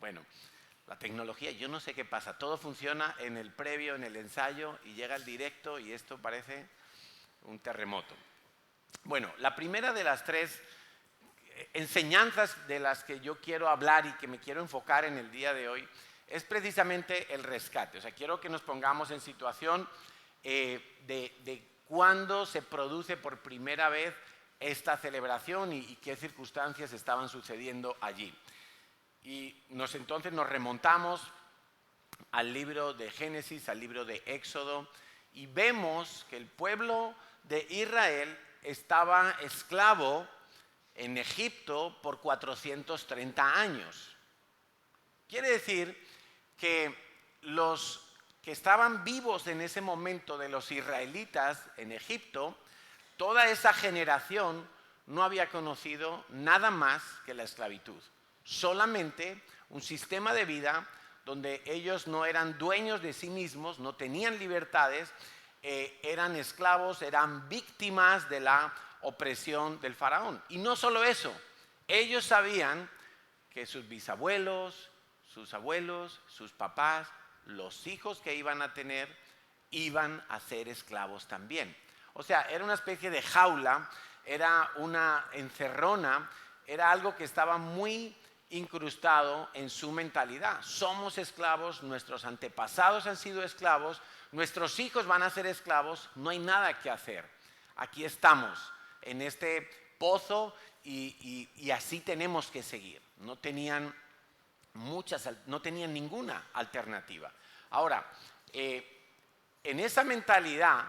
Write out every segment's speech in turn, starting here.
Bueno, la tecnología, yo no sé qué pasa, todo funciona en el previo, en el ensayo, y llega el directo y esto parece un terremoto. Bueno, la primera de las tres enseñanzas de las que yo quiero hablar y que me quiero enfocar en el día de hoy es precisamente el rescate. O sea, quiero que nos pongamos en situación de cuándo se produce por primera vez esta celebración y qué circunstancias estaban sucediendo allí. Y entonces nos remontamos al libro de Génesis, al libro de Éxodo, y vemos que el pueblo de Israel estaba esclavo en Egipto por 430 años. Quiere decir que los que estaban vivos en ese momento de los israelitas en Egipto, toda esa generación no había conocido nada más que la esclavitud. Solamente un sistema de vida donde ellos no eran dueños de sí mismos, no tenían libertades, eran esclavos, eran víctimas de la opresión del faraón. Y no solo eso, ellos sabían que sus bisabuelos, sus abuelos, sus papás, los hijos que iban a tener, iban a ser esclavos también. O sea, era una especie de jaula, era una encerrona, era algo que estaba muy incrustado en su mentalidad. Somos esclavos, nuestros antepasados han sido esclavos, nuestros hijos van a ser esclavos, no hay nada que hacer. Aquí estamos, en este pozo y así tenemos que seguir. No tenían ninguna alternativa. Ahora, en esa mentalidad,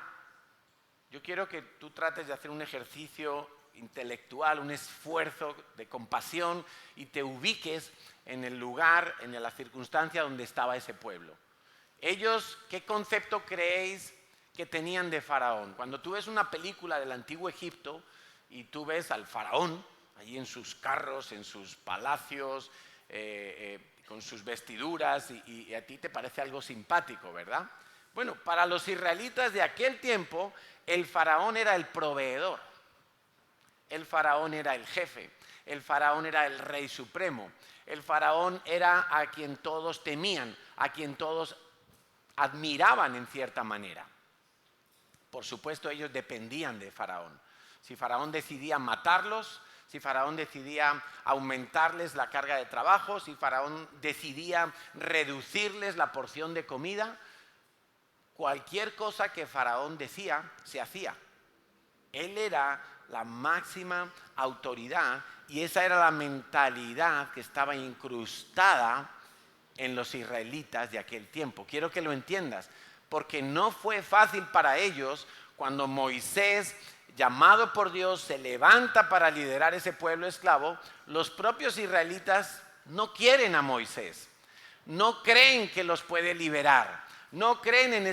yo quiero que tú trates de hacer un ejercicio intelectual, un esfuerzo de compasión y te ubiques en el lugar, en la circunstancia donde estaba ese pueblo. Ellos, ¿qué concepto creéis que tenían de Faraón? Cuando tú ves una película del antiguo Egipto y tú ves al Faraón allí en sus carros, en sus palacios, con sus vestiduras y a ti te parece algo simpático, ¿verdad? Bueno, para los israelitas de aquel tiempo, el faraón era el proveedor, el faraón era el jefe, el faraón era el rey supremo, el faraón era a quien todos temían, a quien todos admiraban en cierta manera. Por supuesto, ellos dependían de faraón. Si faraón decidía matarlos, si faraón decidía aumentarles la carga de trabajo, si faraón decidía reducirles la porción de comida, cualquier cosa que faraón decía, se hacía. Él era la máxima autoridad y esa era la mentalidad que estaba incrustada en los israelitas de aquel tiempo. Quiero que lo entiendas, porque no fue fácil para ellos cuando Moisés, llamado por Dios, se levanta para liderar ese pueblo esclavo. Los propios israelitas no quieren a Moisés, no creen que los puede liberar, no creen en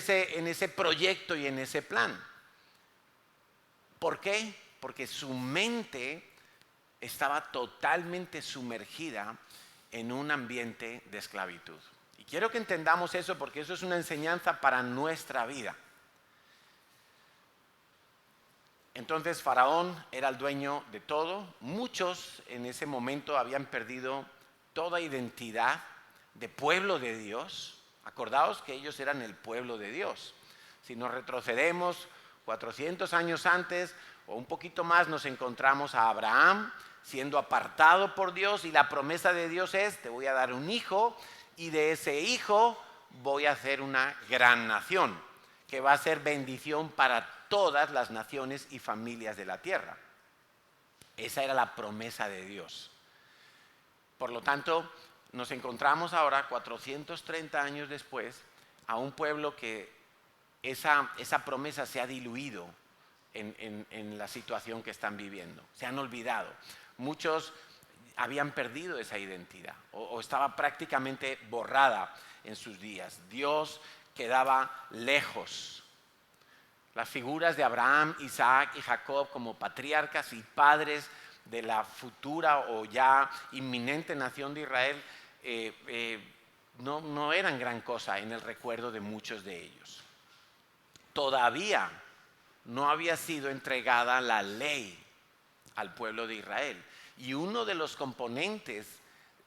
ese proyecto y en ese plan. ¿Por qué? Porque su mente estaba totalmente sumergida en un ambiente de esclavitud. Y quiero que entendamos eso porque eso es una enseñanza para nuestra vida. Entonces Faraón era el dueño de todo. Muchos en ese momento habían perdido toda identidad de pueblo de Dios. Acordaos que ellos eran el pueblo de Dios. Si nos retrocedemos 400 años antes o un poquito más, nos encontramos a Abraham siendo apartado por Dios y la promesa de Dios es: te voy a dar un hijo y de ese hijo voy a hacer una gran nación que va a ser bendición para todas las naciones y familias de la tierra. Esa era la promesa de Dios. Por lo tanto, nos encontramos ahora 430 años después a un pueblo que esa promesa se ha diluido en la situación que están viviendo. Se han olvidado. Muchos habían perdido esa identidad o estaba prácticamente borrada en sus días. Dios quedaba lejos. Las figuras de Abraham, Isaac y Jacob como patriarcas y padres de la futura o ya inminente nación de Israel no eran gran cosa en el recuerdo de muchos de ellos. Todavía no había sido entregada la ley al pueblo de Israel. Y uno de los componentes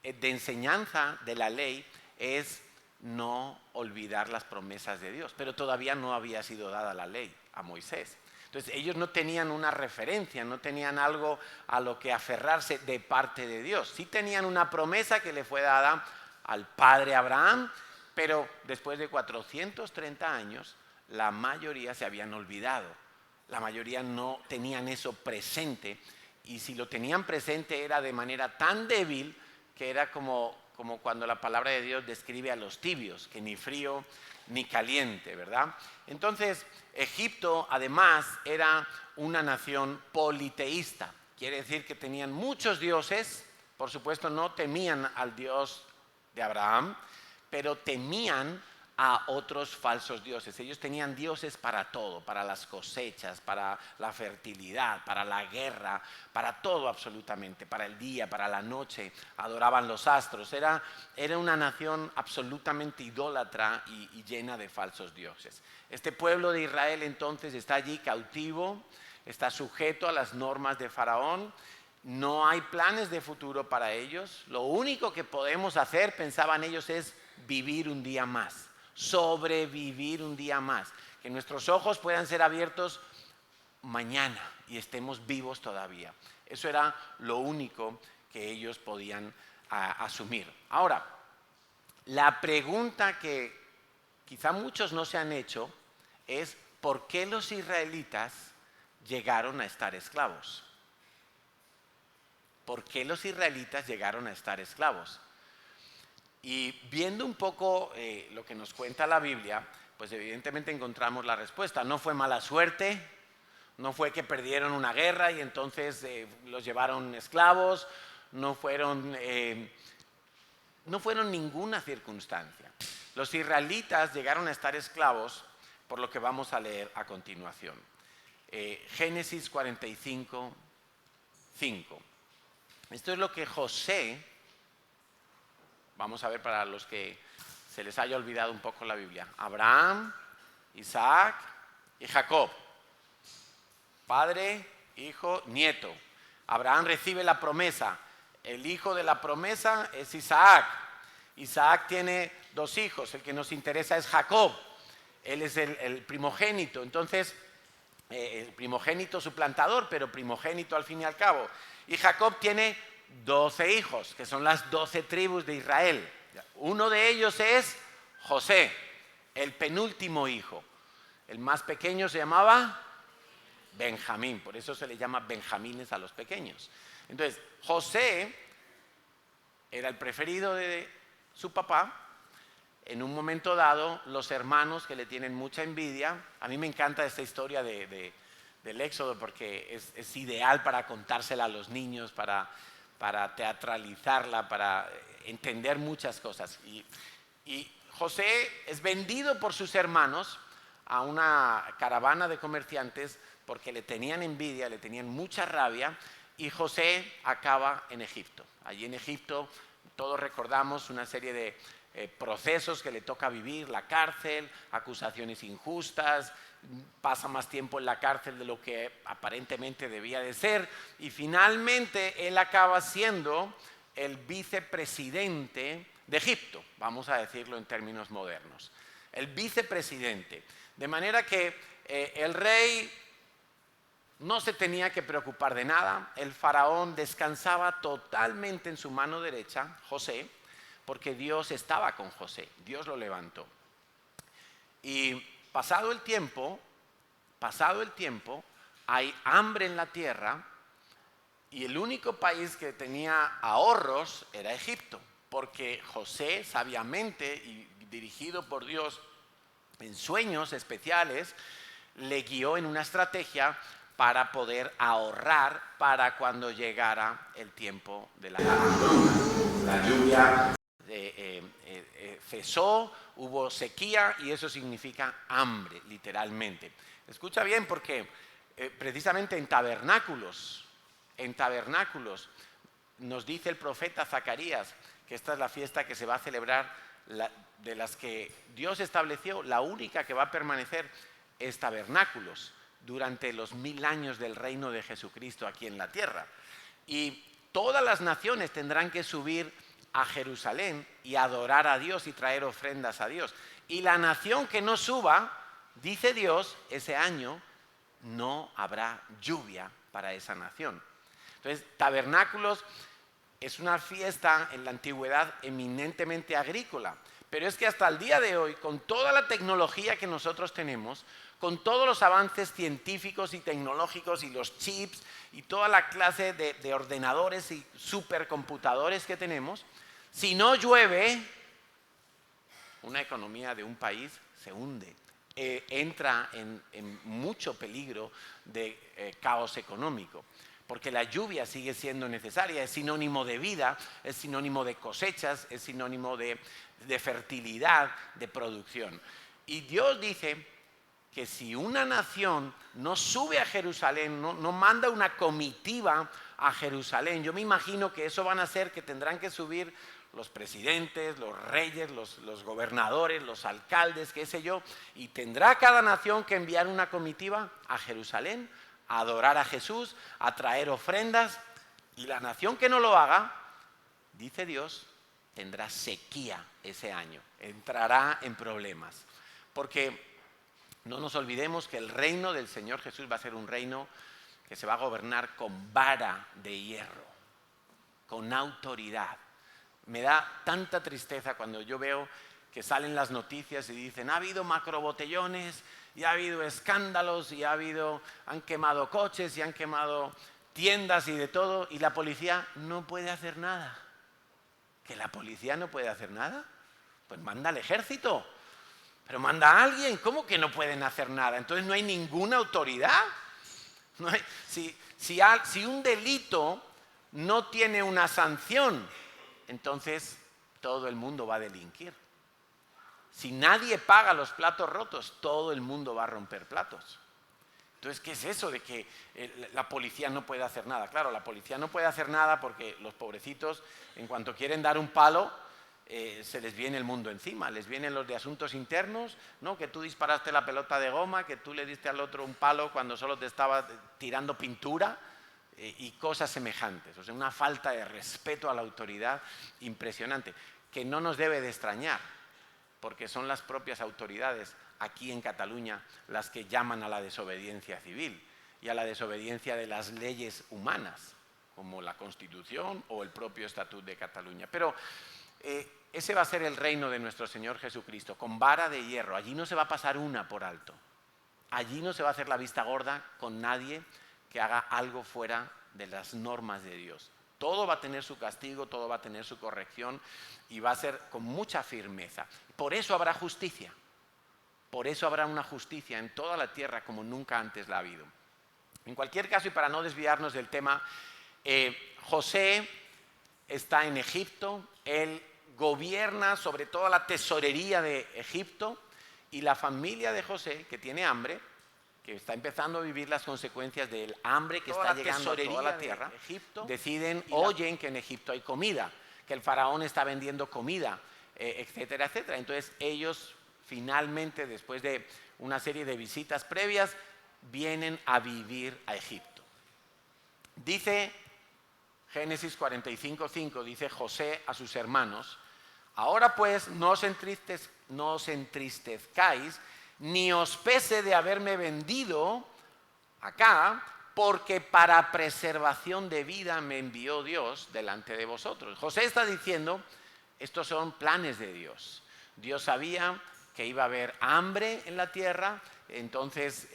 de enseñanza de la ley es no olvidar las promesas de Dios, pero todavía no había sido dada la ley a Moisés. Entonces ellos no tenían una referencia, no tenían algo a lo que aferrarse de parte de Dios. Sí tenían una promesa que le fue dada al padre Abraham, pero después de 430 años la mayoría se habían olvidado. La mayoría no tenían eso presente, y si lo tenían presente era de manera tan débil que era como cuando la palabra de Dios describe a los tibios, que ni frío ni caliente, ¿verdad? Entonces, Egipto además era una nación politeísta, quiere decir que tenían muchos dioses, por supuesto no temían al Dios de Abraham, pero temían a otros falsos dioses. Ellos tenían dioses para todo, para las cosechas, para la fertilidad, para la guerra, para todo absolutamente, para el día, para la noche, adoraban los astros. Era una nación absolutamente idólatra y llena de falsos dioses. Este pueblo de Israel entonces está allí cautivo, está sujeto a las normas de Faraón. No hay planes de futuro para ellos. Lo único que podemos hacer, pensaban ellos, es vivir un día más, sobrevivir un día más, que nuestros ojos puedan ser abiertos mañana y estemos vivos todavía. Eso era lo único que ellos podían asumir. Ahora, la pregunta que quizá muchos no se han hecho es: ¿por qué los israelitas llegaron a estar esclavos? ¿Por qué los israelitas llegaron a estar esclavos? Y viendo un poco lo que nos cuenta la Biblia, pues evidentemente encontramos la respuesta. No fue mala suerte, no fue que perdieron una guerra y entonces los llevaron esclavos, no fueron ninguna circunstancia. Los israelitas llegaron a estar esclavos por lo que vamos a leer a continuación. Génesis 45, 5. Esto es lo que José, vamos a ver para los que se les haya olvidado un poco la Biblia, Abraham, Isaac y Jacob, padre, hijo, nieto. Abraham recibe la promesa, el hijo de la promesa es Isaac. Isaac tiene 2 hijos, el que nos interesa es Jacob, él es el primogénito, entonces el primogénito suplantador, pero primogénito al fin y al cabo. Y Jacob tiene 12 hijos, que son las 12 tribus de Israel. Uno de ellos es José, el penúltimo hijo. El más pequeño se llamaba Benjamín, por eso se le llama benjamines a los pequeños. Entonces, José era el preferido de su papá. En un momento dado, los hermanos que le tienen mucha envidia, a mí me encanta esta historia del Éxodo porque es ideal para contársela a los niños, para teatralizarla, para entender muchas cosas. Y José es vendido por sus hermanos a una caravana de comerciantes porque le tenían envidia, le tenían mucha rabia, y José acaba en Egipto. Allí en Egipto todos recordamos una serie de procesos que le toca vivir, la cárcel, acusaciones injustas, pasa más tiempo en la cárcel de lo que aparentemente debía de ser, y finalmente él acaba siendo el vicepresidente de Egipto, vamos a decirlo en términos modernos, el vicepresidente, de manera que el rey no se tenía que preocupar de nada, el faraón descansaba totalmente en su mano derecha, José, porque Dios estaba con José, Dios lo levantó. Y pasado el tiempo, hay hambre en la tierra y el único país que tenía ahorros era Egipto, porque José, sabiamente y dirigido por Dios en sueños especiales, le guió en una estrategia para poder ahorrar para cuando llegara el tiempo de la hambruna. La lluvia cesó, hubo sequía y eso significa hambre, literalmente. Escucha bien porque precisamente en tabernáculos nos dice el profeta Zacarías que esta es la fiesta que se va a celebrar, de las que Dios estableció, la única que va a permanecer es tabernáculos durante los 1000 años del reino de Jesucristo aquí en la tierra. Y todas las naciones tendrán que subir a Jerusalén y adorar a Dios y traer ofrendas a Dios. Y la nación que no suba, dice Dios, ese año no habrá lluvia para esa nación. Entonces, tabernáculos es una fiesta en la antigüedad eminentemente agrícola, pero es que hasta el día de hoy, con toda la tecnología que nosotros tenemos, con todos los avances científicos y tecnológicos y los chips y toda la clase de ordenadores y supercomputadores que tenemos, si no llueve, una economía de un país se hunde, entra en mucho peligro de caos económico. Porque la lluvia sigue siendo necesaria, es sinónimo de vida, es sinónimo de cosechas, es sinónimo de fertilidad, de producción. Y Dios dice que si una nación no sube a Jerusalén, no manda una comitiva a Jerusalén, yo me imagino que eso van a hacer que tendrán que subir los presidentes, los reyes, los gobernadores, los alcaldes, qué sé yo, y tendrá cada nación que enviar una comitiva a Jerusalén, a adorar a Jesús, a traer ofrendas, y la nación que no lo haga, dice Dios, tendrá sequía ese año, entrará en problemas. Porque no nos olvidemos que el reino del Señor Jesús va a ser un reino que se va a gobernar con vara de hierro, con autoridad. Me da tanta tristeza cuando yo veo que salen las noticias y dicen, ha habido macrobotellones, y ha habido escándalos, y han quemado coches, y han quemado tiendas y de todo, y la policía no puede hacer nada. ¿Que la policía no puede hacer nada? Pues manda al ejército, pero manda a alguien. ¿Cómo que no pueden hacer nada? Entonces no hay ninguna autoridad. No hay, si un delito no tiene una sanción, entonces todo el mundo va a delinquir. Si nadie paga los platos rotos, todo el mundo va a romper platos. Entonces, ¿qué es eso de que la policía no puede hacer nada? Claro, la policía no puede hacer nada porque los pobrecitos, en cuanto quieren dar un palo, se les viene el mundo encima. Les vienen los de asuntos internos, ¿no? Que tú disparaste la pelota de goma, que tú le diste al otro un palo cuando solo te estaba tirando pintura y cosas semejantes. O sea, una falta de respeto a la autoridad impresionante, que no nos debe de extrañar, porque son las propias autoridades aquí en Cataluña las que llaman a la desobediencia civil y a la desobediencia de las leyes humanas, como la Constitución o el propio Estatut de Cataluña. Pero ese va a ser el reino de nuestro Señor Jesucristo, con vara de hierro. Allí no se va a pasar una por alto. Allí no se va a hacer la vista gorda con nadie que haga algo fuera de las normas de Dios. Todo va a tener su castigo, todo va a tener su corrección y va a ser con mucha firmeza. Por eso habrá justicia. Por eso habrá una justicia en toda la tierra como nunca antes la ha habido. En cualquier caso, y para no desviarnos del tema, José está en Egipto, él gobierna sobre toda la tesorería de Egipto y la familia de José, que tiene hambre, que está empezando a vivir las consecuencias del hambre que está llegando a toda la tierra, deciden, oyen que en Egipto hay comida, que el faraón está vendiendo comida, etcétera, etcétera. Entonces ellos finalmente, después de una serie de visitas previas, vienen a vivir a Egipto. Dice Génesis 45:5, dice José a sus hermanos, ahora pues no os entristezcáis, ni os pese de haberme vendido acá, porque para preservación de vida me envió Dios delante de vosotros. José está diciendo, estos son planes de Dios. Dios sabía que iba a haber hambre en la tierra, entonces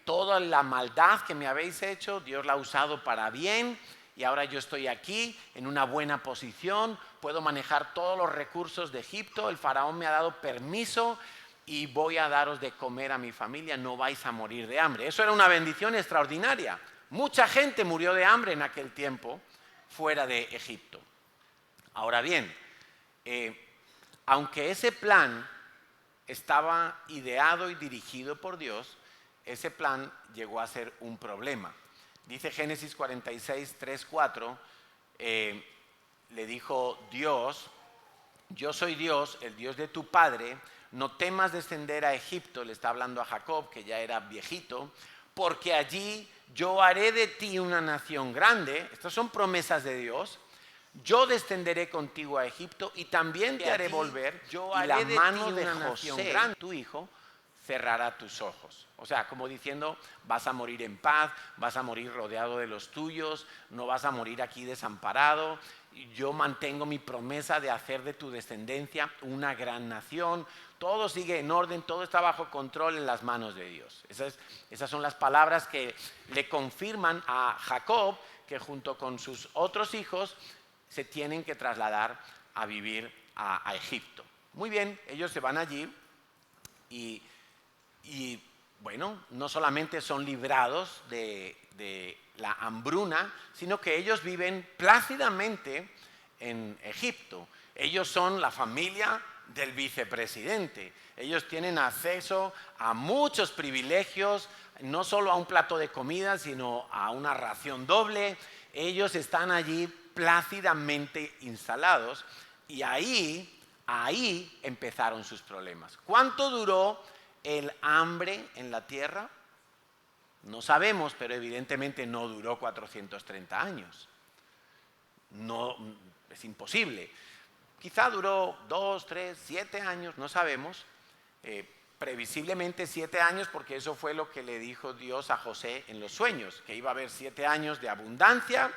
toda la maldad que me habéis hecho, Dios la ha usado para bien, y ahora yo estoy aquí en una buena posición, puedo manejar todos los recursos de Egipto, el faraón me ha dado permiso, y voy a daros de comer a mi familia, no vais a morir de hambre. Eso era una bendición extraordinaria. Mucha gente murió de hambre en aquel tiempo fuera de Egipto. Ahora bien, aunque ese plan estaba ideado y dirigido por Dios, ese plan llegó a ser un problema. Dice Génesis 46, 3, 4, le dijo Dios, yo soy Dios, el Dios de tu padre, no temas descender a Egipto, le está hablando a Jacob, que ya era viejito, porque allí yo haré de ti una nación grande. Estas son promesas de Dios. Yo descenderé contigo a Egipto y también te haré volver, y la mano de José, tu hijo, cerrará tus ojos. O sea, como diciendo, vas a morir en paz, vas a morir rodeado de los tuyos, no vas a morir aquí desamparado. Yo mantengo mi promesa de hacer de tu descendencia una gran nación. Todo sigue en orden, todo está bajo control en las manos de Dios. Esas son las palabras que le confirman a Jacob que junto con sus otros hijos se tienen que trasladar a vivir a Egipto. Muy bien, ellos se van allí y bueno, no solamente son librados de la hambruna, sino que ellos viven plácidamente en Egipto. Ellos son la familia del vicepresidente. Ellos tienen acceso a muchos privilegios, no solo a un plato de comida, sino a una ración doble. Ellos están allí plácidamente instalados y ahí empezaron sus problemas. ¿Cuánto duró el hambre en la tierra? No sabemos, pero evidentemente no duró 430 años. No, es imposible. Quizá duró 2, 3, 7 años, no sabemos. Previsiblemente 7 años, porque eso fue lo que le dijo Dios a José en los sueños, que iba a haber 7 años de abundancia,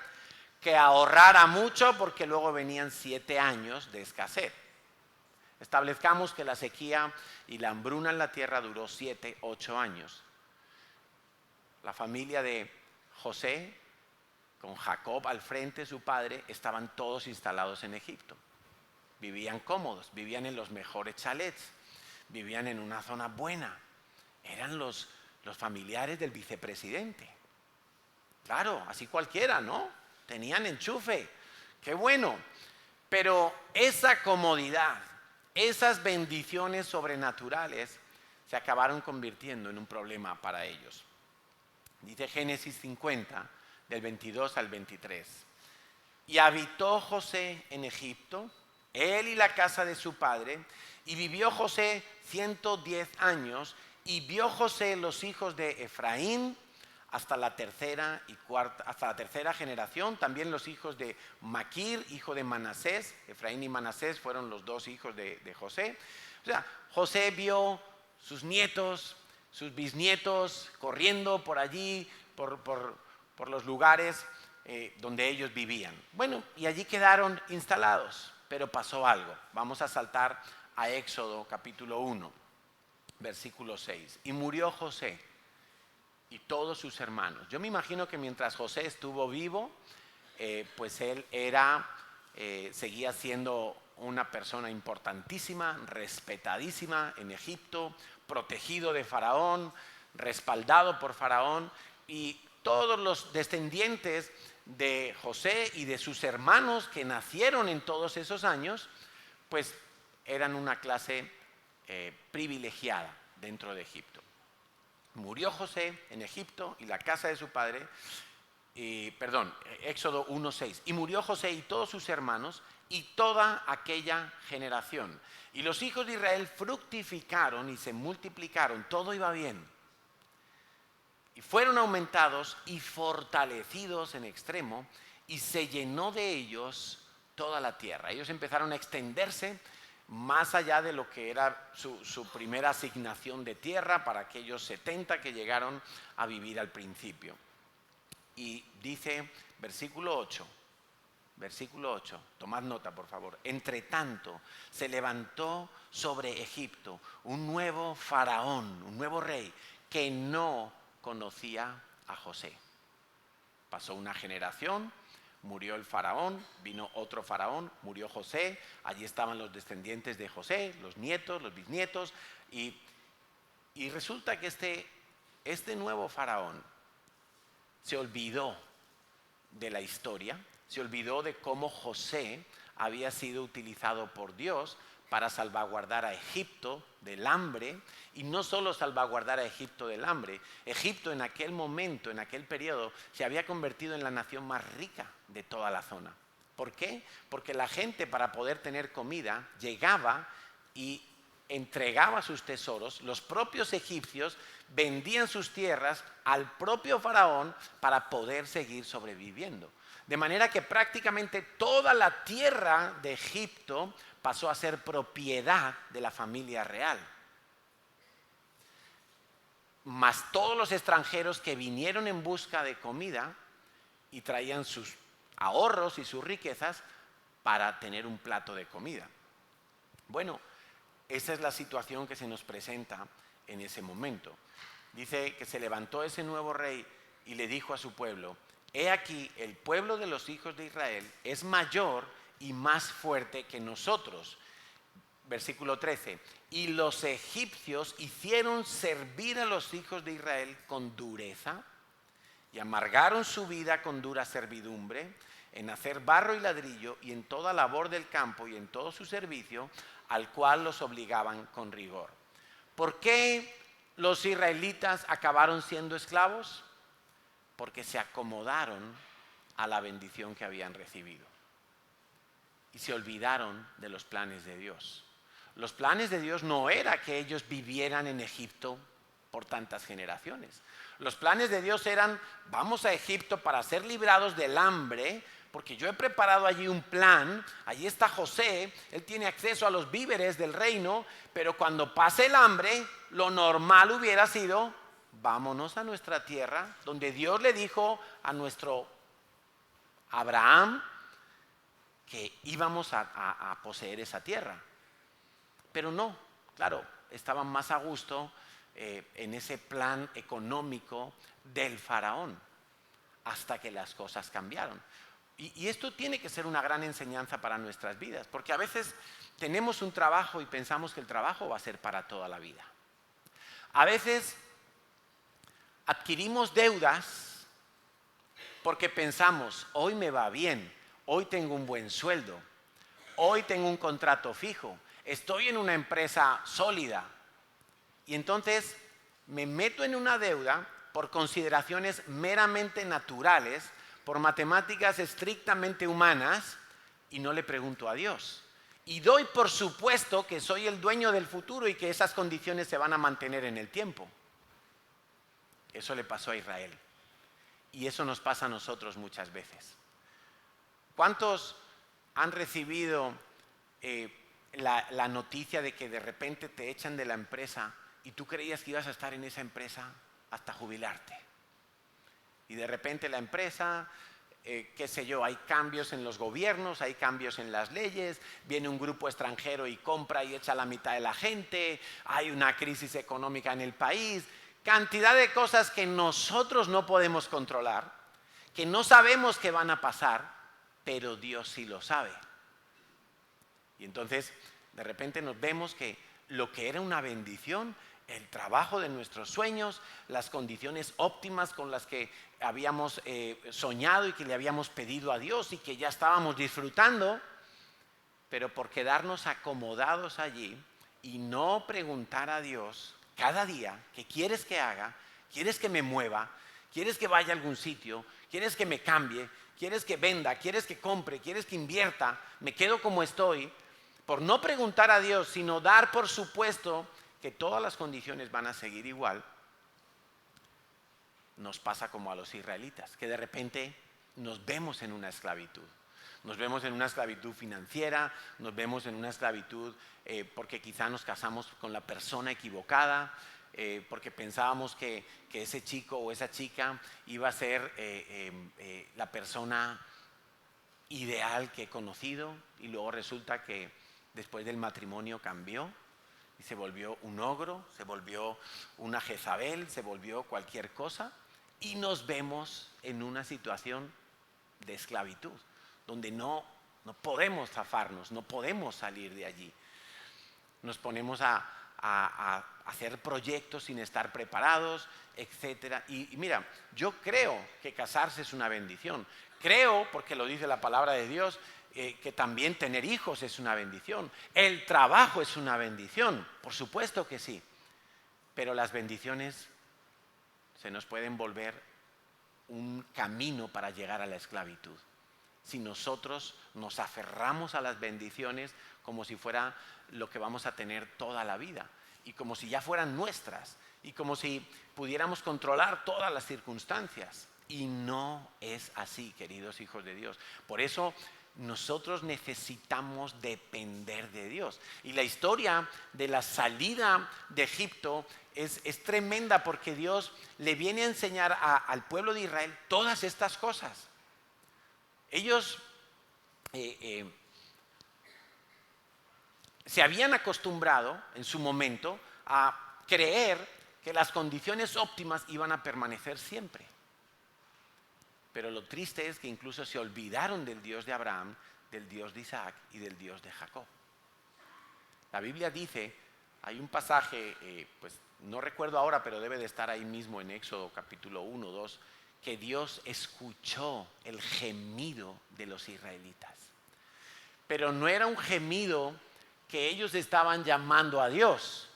que ahorrara mucho porque luego venían 7 años de escasez. Establezcamos que la sequía y la hambruna en la tierra duró 7, 8 años. La familia de José, con Jacob al frente, su padre, estaban todos instalados en Egipto. Vivían cómodos, vivían en los mejores chalets, vivían en una zona buena. Eran los familiares del vicepresidente. Claro, así cualquiera, ¿no? Tenían enchufe. ¡Qué bueno! Pero esa comodidad, esas bendiciones sobrenaturales se acabaron convirtiendo en un problema para ellos. Dice Génesis 50, del 22 al 23. Y habitó José en Egipto, él y la casa de su padre, y vivió José 110 años, y vio José los hijos de Efraín hasta la tercera generación, también los hijos de Maquir, hijo de Manasés. Efraín y Manasés fueron los 2 hijos de José. O sea, José vio sus nietos, sus bisnietos corriendo por allí, por los lugares donde ellos vivían. Bueno, y allí quedaron instalados, pero pasó algo. Vamos a saltar a Éxodo capítulo 1, versículo 6. Y murió José y todos sus hermanos. Yo me imagino que mientras José estuvo vivo, pues él seguía siendo una persona importantísima, respetadísima en Egipto, protegido de Faraón, respaldado por Faraón, y todos los descendientes de José y de sus hermanos que nacieron en todos esos años, pues eran una clase privilegiada dentro de Egipto. Murió José en Egipto y la casa de su padre, Éxodo 1:6. Y murió José y todos sus hermanos y toda aquella generación. Y los hijos de Israel fructificaron y se multiplicaron, todo iba bien. Y fueron aumentados y fortalecidos en extremo, y se llenó de ellos toda la tierra. Ellos empezaron a extenderse más allá de lo que era su primera asignación de tierra para aquellos 70 que llegaron a vivir al principio. Y dice, versículo 8, tomad nota por favor. Entre tanto se levantó sobre Egipto un nuevo faraón, un nuevo rey, que no conocía a José. Pasó una generación, murió el faraón, vino otro faraón, murió José, allí estaban los descendientes de José, los nietos, los bisnietos, y resulta que este nuevo faraón se olvidó de la historia, se olvidó de cómo José había sido utilizado por Dios para salvaguardar a Egipto del hambre, y no solo salvaguardar a Egipto del hambre. Egipto en aquel momento, en aquel periodo, se había convertido en la nación más rica de toda la zona. ¿Por qué? Porque la gente, para poder tener comida, llegaba y entregaba sus tesoros. Los propios egipcios vendían sus tierras al propio faraón para poder seguir sobreviviendo. De manera que prácticamente toda la tierra de Egipto pasó a ser propiedad de la familia real. Más todos los extranjeros que vinieron en busca de comida y traían sus ahorros y sus riquezas para tener un plato de comida. Bueno, esa es la situación que se nos presenta en ese momento. Dice que se levantó ese nuevo rey y le dijo a su pueblo: he aquí, el pueblo de los hijos de Israel es mayor y más fuerte que nosotros. Versículo 13. Y los egipcios hicieron servir a los hijos de Israel con dureza y amargaron su vida con dura servidumbre en hacer barro y ladrillo y en toda labor del campo y en todo su servicio, al cual los obligaban con rigor. ¿Por qué los israelitas acabaron siendo esclavos? Porque se acomodaron a la bendición que habían recibido y se olvidaron de los planes de Dios. Los planes de Dios no era que ellos vivieran en Egipto por tantas generaciones. Los planes de Dios eran: vamos a Egipto para ser librados del hambre, porque yo he preparado allí un plan. Allí está José, él tiene acceso a los víveres del reino, pero cuando pase el hambre, lo normal hubiera sido: vámonos a nuestra tierra, donde Dios le dijo a nuestro Abraham que íbamos a poseer esa tierra. Pero no, claro, estaban más a gusto en ese plan económico del faraón, hasta que las cosas cambiaron. Y esto tiene que ser una gran enseñanza para nuestras vidas, porque a veces tenemos un trabajo y pensamos que el trabajo va a ser para toda la vida. A veces adquirimos deudas porque pensamos: hoy me va bien, hoy tengo un buen sueldo, hoy tengo un contrato fijo, estoy en una empresa sólida. Y entonces me meto en una deuda por consideraciones meramente naturales, por matemáticas estrictamente humanas, y no le pregunto a Dios. Y doy por supuesto que soy el dueño del futuro y que esas condiciones se van a mantener en el tiempo. Eso le pasó a Israel. Y eso nos pasa a nosotros muchas veces. ¿Cuántos han recibido la noticia de que de repente te echan de la empresa y tú creías que ibas a estar en esa empresa hasta jubilarte? Y de repente la empresa, qué sé yo, hay cambios en los gobiernos, hay cambios en las leyes, viene un grupo extranjero y compra y echa la mitad de la gente, hay una crisis económica en el país, cantidad de cosas que nosotros no podemos controlar, que no sabemos que van a pasar, pero Dios sí lo sabe. Y entonces de repente nos vemos que lo que era una bendición, el trabajo de nuestros sueños, las condiciones óptimas con las que habíamos soñado y que le habíamos pedido a Dios y que ya estábamos disfrutando, pero por quedarnos acomodados allí y no preguntar a Dios cada día: ¿qué quieres que haga? ¿Quieres que me mueva? ¿Quieres que vaya a algún sitio? ¿Quieres que me cambie? ¿Quieres que venda? ¿Quieres que compre? ¿Quieres que invierta? ¿Me quedo como estoy? Por no preguntar a Dios, sino dar por supuesto que todas las condiciones van a seguir igual, nos pasa como a los israelitas, que de repente nos vemos en una esclavitud. Nos vemos en una esclavitud financiera, nos vemos en una esclavitud porque quizá nos casamos con la persona equivocada, porque pensábamos que ese chico o esa chica iba a ser la persona ideal que he conocido, y luego resulta que después del matrimonio cambió y se volvió un ogro, se volvió una Jezabel, se volvió cualquier cosa, y nos vemos en una situación de esclavitud, donde no podemos zafarnos, no podemos salir de allí. Nos ponemos a hacer proyectos sin estar preparados, etc. Y mira, yo creo que casarse es una bendición. Creo, porque lo dice la palabra de Dios, que también tener hijos es una bendición. El trabajo es una bendición, por supuesto que sí. Pero las bendiciones se nos pueden volver un camino para llegar a la esclavitud, si nosotros nos aferramos a las bendiciones como si fuera lo que vamos a tener toda la vida, y como si ya fueran nuestras, y como si pudiéramos controlar todas las circunstancias. Y no es así, queridos hijos de Dios. Por eso nosotros necesitamos depender de Dios. Y la historia de la salida de Egipto es tremenda, porque Dios le viene a enseñar al pueblo de Israel todas estas cosas. Ellos se habían acostumbrado en su momento a creer que las condiciones óptimas iban a permanecer siempre. Pero lo triste es que incluso se olvidaron del Dios de Abraham, del Dios de Isaac y del Dios de Jacob. La Biblia dice, hay un pasaje, pues no recuerdo ahora, pero debe de estar ahí mismo en Éxodo capítulo 1, 2, que Dios escuchó el gemido de los israelitas. Pero no era un gemido que ellos estaban llamando a Dios.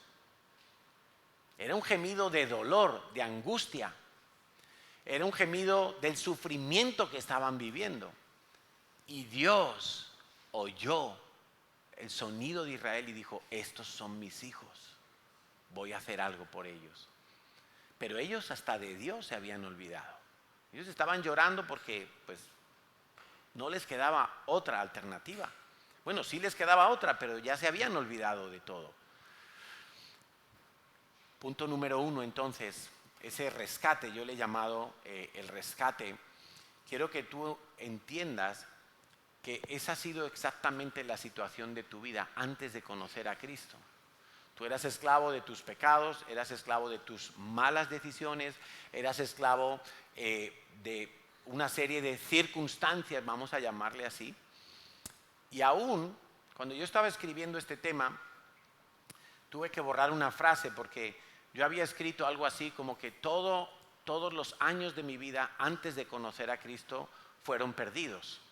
Era un gemido de dolor, de angustia. Era un gemido del sufrimiento que estaban viviendo. Y Dios oyó el sonido de Israel y dijo, estos son mis hijos, voy a hacer algo por ellos. Pero ellos hasta de Dios se habían olvidado. Ellos estaban llorando porque pues no les quedaba otra alternativa. Bueno, sí les quedaba otra, pero ya se habían olvidado de todo. Punto número 1, entonces, ese rescate, yo le he llamado el rescate. Quiero que tú entiendas que esa ha sido exactamente la situación de tu vida antes de conocer a Cristo. Tú eras esclavo de tus pecados, eras esclavo de tus malas decisiones, eras esclavo de una serie de circunstancias, vamos a llamarle así. Y aún, cuando yo estaba escribiendo este tema, tuve que borrar una frase porque yo había escrito algo así como que todos los años de mi vida antes de conocer a Cristo fueron perdidos.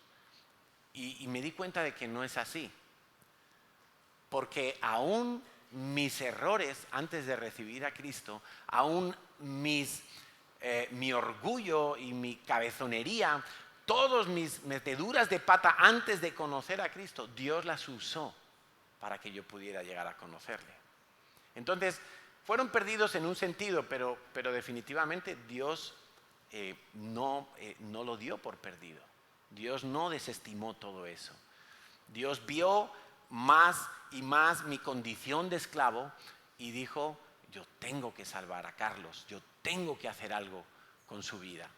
Y me di cuenta de que no es así. Porque aún mis errores antes de recibir a Cristo, aún mi orgullo y mi cabezonería, todas mis meteduras de pata antes de conocer a Cristo, Dios las usó para que yo pudiera llegar a conocerle. Entonces, fueron perdidos en un sentido, pero definitivamente Dios no lo dio por perdido. Dios no desestimó todo eso. Dios vio más y más mi condición de esclavo y dijo, yo tengo que salvar a Carlos, yo tengo que hacer algo con su vida.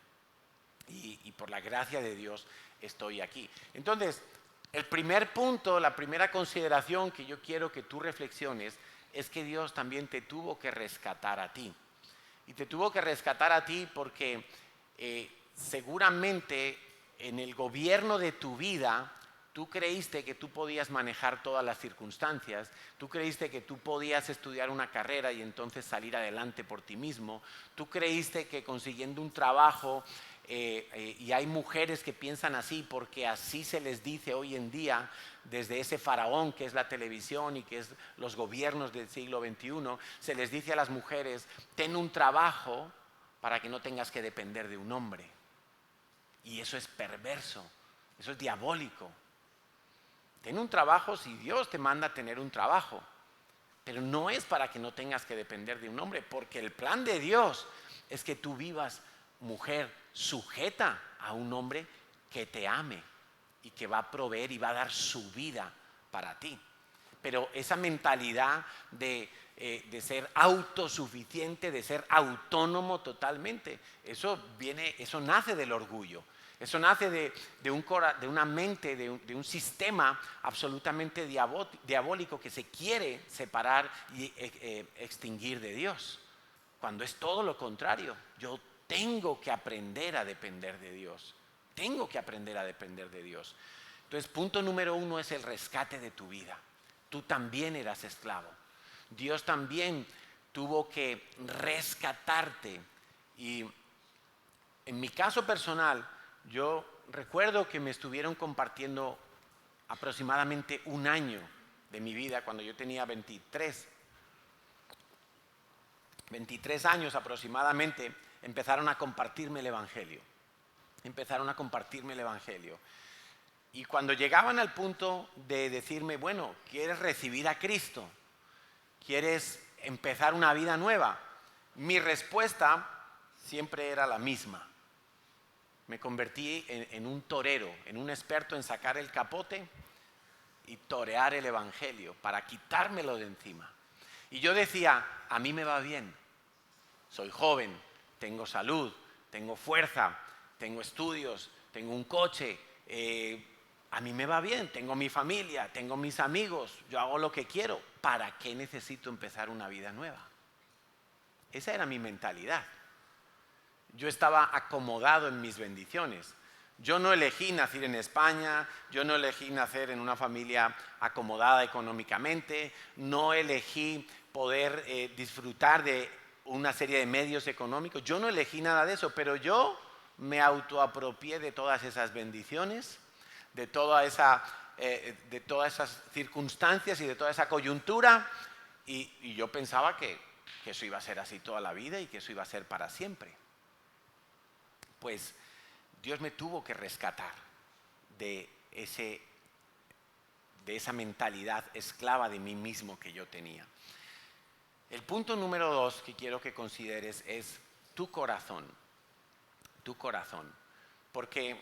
Y por la gracia de Dios estoy aquí. Entonces, el primer punto, la primera consideración que yo quiero que tú reflexiones es que Dios también te tuvo que rescatar a ti. Y te tuvo que rescatar a ti porque seguramente en el gobierno de tu vida tú creíste que tú podías manejar todas las circunstancias, tú creíste que tú podías estudiar una carrera y entonces salir adelante por ti mismo, tú creíste que consiguiendo un trabajo, y hay mujeres que piensan así porque así se les dice hoy en día desde ese faraón que es la televisión y que es los gobiernos del siglo XXI, se les dice a las mujeres, ten un trabajo para que no tengas que depender de un hombre. Y eso es perverso, eso es diabólico. Ten un trabajo si Dios te manda a tener un trabajo, pero no es para que no tengas que depender de un hombre, porque el plan de Dios es que tú vivas, mujer, sujeta a un hombre que te ame y que va a proveer y va a dar su vida para ti. Pero esa mentalidad de ser autosuficiente, de ser autónomo totalmente, eso nace del orgullo. Eso nace de una mente, de un sistema absolutamente diabólico que se quiere separar y extinguir de Dios, cuando es todo lo contrario. Yo tengo que aprender a depender de Dios. Tengo que aprender a depender de Dios. Entonces, punto número 1 es el rescate de tu vida. Tú también eras esclavo. Dios también tuvo que rescatarte. Y en mi caso personal, yo recuerdo que me estuvieron compartiendo aproximadamente un año de mi vida cuando yo tenía 23 años aproximadamente, empezaron a compartirme el Evangelio. Y cuando llegaban al punto de decirme, bueno, ¿quieres recibir a Cristo? ¿Quieres empezar una vida nueva? Mi respuesta siempre era la misma. me convertí en un torero, en un experto en sacar el capote y torear el evangelio para quitármelo de encima. Y yo decía, a mí me va bien, soy joven, tengo salud, tengo fuerza, tengo estudios, tengo un coche, a mí me va bien, tengo mi familia, tengo mis amigos, yo hago lo que quiero. ¿Para qué necesito empezar una vida nueva? Esa era mi mentalidad. Yo estaba acomodado en mis bendiciones. Yo no elegí nacer en España, yo no elegí nacer en una familia acomodada económicamente, no elegí poder disfrutar de una serie de medios económicos, yo no elegí nada de eso, pero yo me autoapropié de todas esas bendiciones, de todas esas circunstancias y de toda esa coyuntura, y yo pensaba que eso iba a ser así toda la vida y que eso iba a ser para siempre. Pues Dios me tuvo que rescatar de esa mentalidad esclava de mí mismo que yo tenía. El punto número 2 que quiero que consideres es tu corazón. Tu corazón. Porque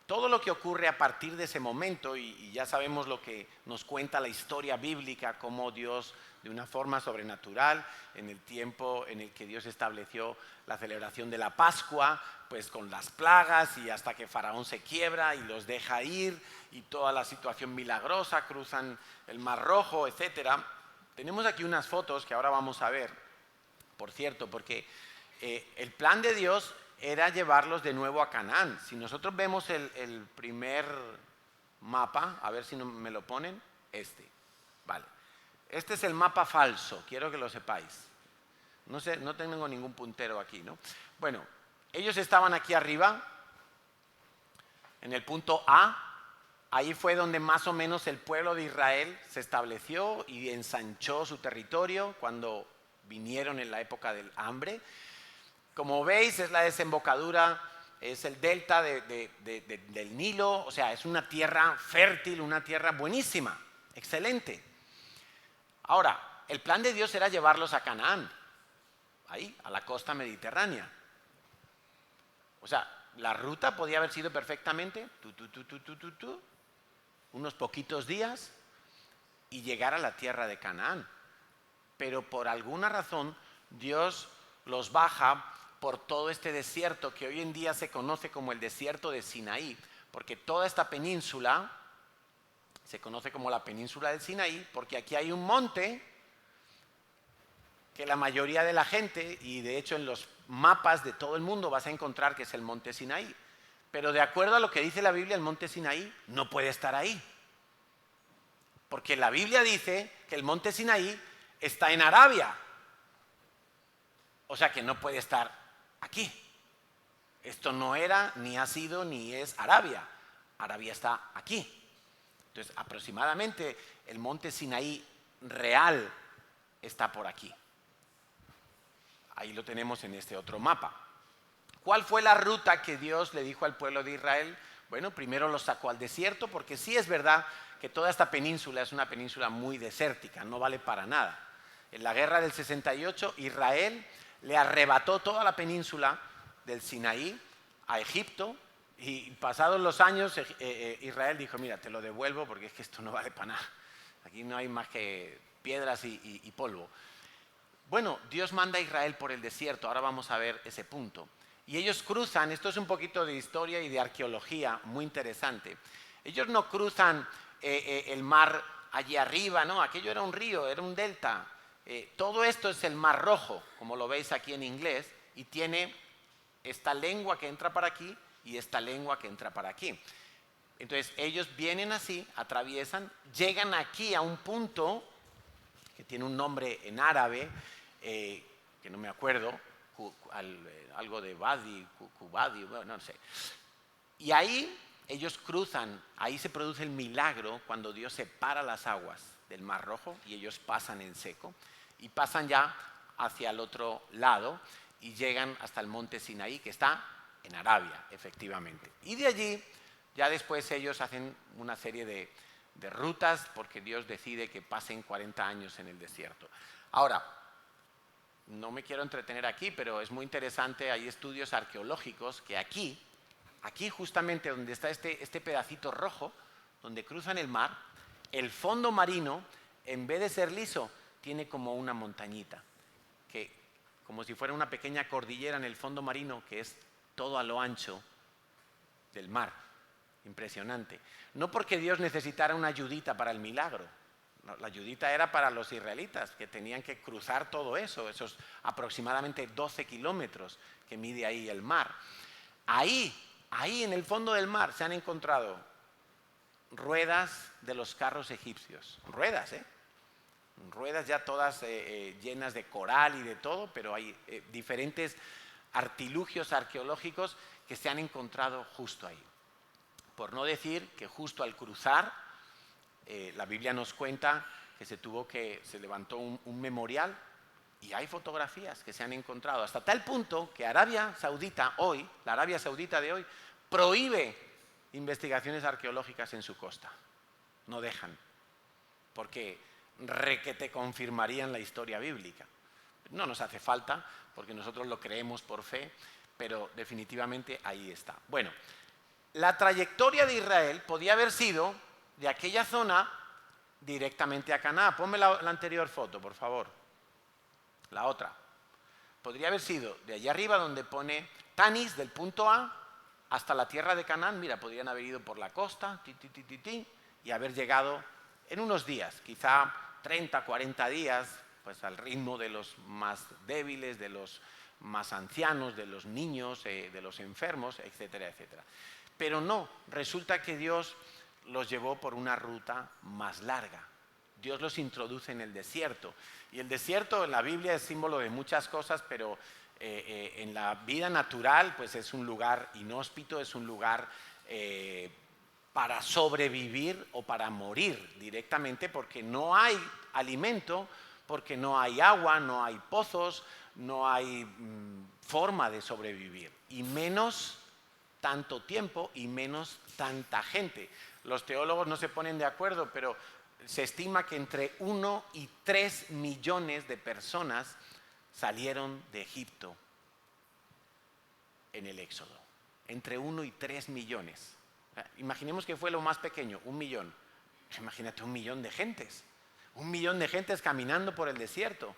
todo lo que ocurre a partir de ese momento, y ya sabemos lo que nos cuenta la historia bíblica, cómo Dios, de una forma sobrenatural, en el tiempo en el que Dios estableció la celebración de la Pascua, pues con las plagas y hasta que Faraón se quiebra y los deja ir, y toda la situación milagrosa, cruzan el Mar Rojo, etc. Tenemos aquí unas fotos que ahora vamos a ver, por cierto, porque el plan de Dios era llevarlos de nuevo a Canaán. Si nosotros vemos el primer mapa, a ver si me lo ponen, vale. Este es el mapa falso, quiero que lo sepáis. No sé, no tengo ningún puntero aquí, ¿no? Bueno, ellos estaban aquí arriba, en el punto A. Ahí fue donde más o menos el pueblo de Israel se estableció y ensanchó su territorio cuando vinieron en la época del hambre. Como veis, es la desembocadura, es el delta del Nilo, o sea, es una tierra fértil, una tierra buenísima, excelente. Ahora, el plan de Dios era llevarlos a Canaán, ahí, a la costa mediterránea. O sea, la ruta podía haber sido perfectamente unos poquitos días y llegar a la tierra de Canaán. Pero por alguna razón Dios los baja por todo este desierto que hoy en día se conoce como el desierto de Sinaí, porque toda esta península se conoce como la península del Sinaí, porque aquí hay un monte que la mayoría de la gente, y de hecho en los mapas de todo el mundo vas a encontrar que es el monte Sinaí, pero de acuerdo a lo que dice la Biblia, el monte Sinaí no puede estar ahí, porque la Biblia dice que el monte Sinaí está en Arabia, o sea que no puede estar aquí. Esto no era, ni ha sido, ni es Arabia. Arabia está aquí. Entonces, aproximadamente el monte Sinaí real está por aquí. Ahí lo tenemos en este otro mapa. ¿Cuál fue la ruta que Dios le dijo al pueblo de Israel? Bueno, primero los sacó al desierto, porque sí es verdad que toda esta península es una península muy desértica, no vale para nada. En la guerra del 68, Israel le arrebató toda la península del Sinaí a Egipto, y pasados los años Israel dijo, mira, te lo devuelvo porque es que esto no vale para nada. Aquí no hay más que piedras y polvo. Bueno, Dios manda a Israel por el desierto, ahora vamos a ver ese punto. Y ellos cruzan, esto es un poquito de historia y de arqueología muy interesante. Ellos no cruzan el mar allí arriba, no, aquello era un río, era un delta. Todo esto es el Mar Rojo, como lo veis aquí en inglés, y tiene esta lengua que entra para aquí y esta lengua que entra para aquí. Entonces ellos vienen así, atraviesan, llegan aquí a un punto que tiene un nombre en árabe, que no me acuerdo, algo de Badi, Kubadi, bueno, no sé. Y ahí ellos cruzan, ahí se produce el milagro cuando Dios separa las aguas del Mar Rojo y ellos pasan en seco y pasan ya hacia el otro lado y llegan hasta el monte Sinaí, que está en Arabia, efectivamente. Y de allí ya después ellos hacen una serie de rutas porque Dios decide que pasen 40 años en el desierto. Ahora, no me quiero entretener aquí, pero es muy interesante, hay estudios arqueológicos que aquí justamente donde está este pedacito rojo, donde cruzan el mar, el fondo marino, en vez de ser liso, tiene como una montañita, que como si fuera una pequeña cordillera en el fondo marino, que es todo a lo ancho del mar. Impresionante. No porque Dios necesitara una ayudita para el milagro. No, la ayudita era para los israelitas, que tenían que cruzar todo eso, esos aproximadamente 12 kilómetros que mide ahí el mar. Ahí en el fondo del mar se han encontrado ruedas de los carros egipcios. Ruedas, ruedas ya todas llenas de coral y de todo, pero hay diferentes artilugios arqueológicos que se han encontrado justo ahí. Por no decir que justo al cruzar, la Biblia nos cuenta que se levantó un memorial y hay fotografías que se han encontrado, hasta tal punto que Arabia Saudita hoy, la Arabia Saudita de hoy, prohíbe investigaciones arqueológicas en su costa. No dejan, porque requete confirmarían la historia bíblica. No nos hace falta, porque nosotros lo creemos por fe, pero definitivamente ahí está. Bueno, la trayectoria de Israel podía haber sido de aquella zona directamente a Canaán. Ponme la anterior foto, por favor. La otra. Podría haber sido de allá arriba donde pone Tanis, del punto A, hasta la tierra de Canaán. Mira, podrían haber ido por la costa, y haber llegado en unos días, quizá 30, 40 días, pues al ritmo de los más débiles, de los más ancianos, de los niños, de los enfermos, etcétera, etcétera. Pero no, resulta que Dios los llevó por una ruta más larga. Dios los introduce en el desierto. Y el desierto en la Biblia es símbolo de muchas cosas, pero en la vida natural pues es un lugar inhóspito, es un lugar para sobrevivir o para morir directamente, porque no hay alimento, porque no hay agua, no hay pozos, no hay forma de sobrevivir, y menos tanto tiempo y menos tanta gente. Los teólogos no se ponen de acuerdo, pero se estima que entre 1 y 3 millones de personas salieron de Egipto en el Éxodo. Entre 1 y 3 millones. Imaginemos que fue lo más pequeño, 1 millón. Imagínate 1 millón de gentes. 1 millón de gentes caminando por el desierto.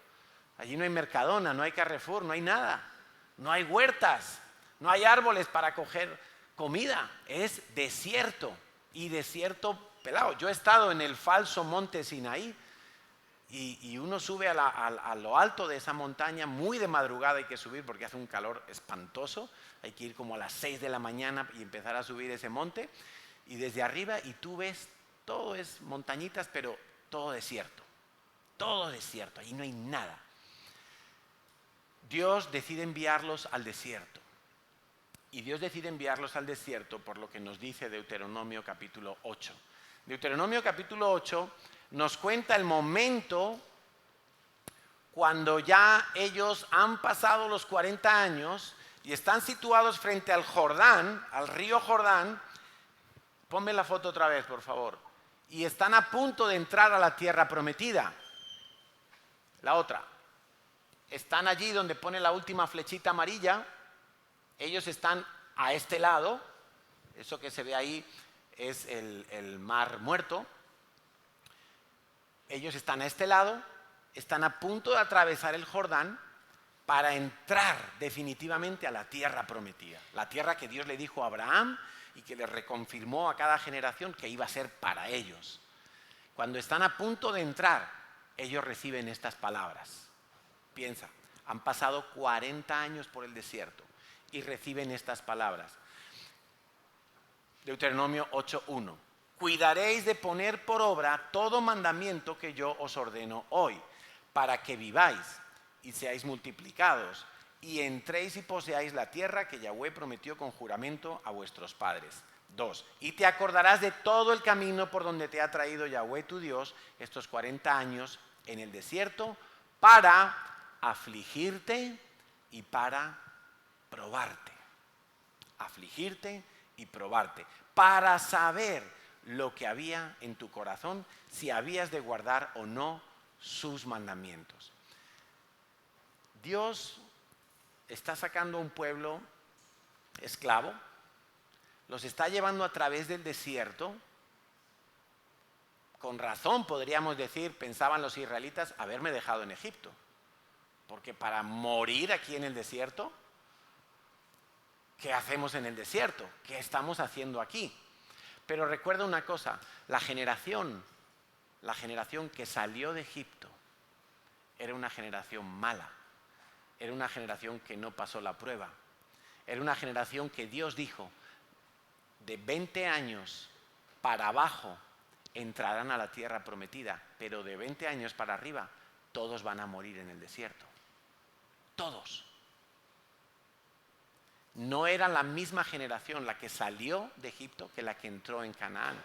Allí no hay Mercadona, no hay Carrefour, no hay nada. No hay huertas, no hay árboles para coger comida. Es desierto, y desierto pelado. Yo he estado en el falso monte Sinaí y uno sube a lo alto de esa montaña, muy de madrugada hay que subir porque hace un calor espantoso. Hay que ir como a las 6 de la mañana y empezar a subir ese monte. Y desde arriba, y tú ves, todo es montañitas, pero todo desierto. Todo desierto, ahí no hay nada. Dios decide enviarlos al desierto. Y Dios decide enviarlos al desierto por lo que nos dice Deuteronomio capítulo 8. Deuteronomio capítulo 8 nos cuenta el momento cuando ya ellos han pasado los 40 años y están situados frente al Jordán, al río Jordán. Ponme la foto otra vez, por favor. Y están a punto de entrar a la tierra prometida. La otra. Están allí donde pone la última flechita amarilla. Ellos están a este lado. Eso que se ve ahí es el mar muerto. Ellos están a este lado. Están a punto de atravesar el Jordán para entrar definitivamente a la tierra prometida. La tierra que Dios le dijo a Abraham y que le reconfirmó a cada generación que iba a ser para ellos. Cuando están a punto de entrar, ellos reciben estas palabras. Piensa, han pasado 40 años por el desierto y reciben estas palabras. Deuteronomio 8:1. Cuidaréis de poner por obra todo mandamiento que yo os ordeno hoy, para que viváis y seáis multiplicados, y entréis y poseáis la tierra que Yahweh prometió con juramento a vuestros padres. 2. Y te acordarás de todo el camino por donde te ha traído Yahweh tu Dios estos 40 años en el desierto, para afligirte y para probarte. Afligirte y probarte. Para saber lo que había en tu corazón, si habías de guardar o no sus mandamientos. Dios está sacando a un pueblo esclavo, los está llevando a través del desierto. Con razón podríamos decir, pensaban los israelitas, haberme dejado en Egipto. Porque para morir aquí en el desierto, ¿qué hacemos en el desierto? ¿Qué estamos haciendo aquí? Pero recuerda una cosa, la generación que salió de Egipto era una generación mala, era una generación que no pasó la prueba, era una generación que Dios dijo, de 20 años para abajo entrarán a la tierra prometida, pero de 20 años para arriba todos van a morir en el desierto. Todos. No era la misma generación la que salió de Egipto que la que entró en Canaán.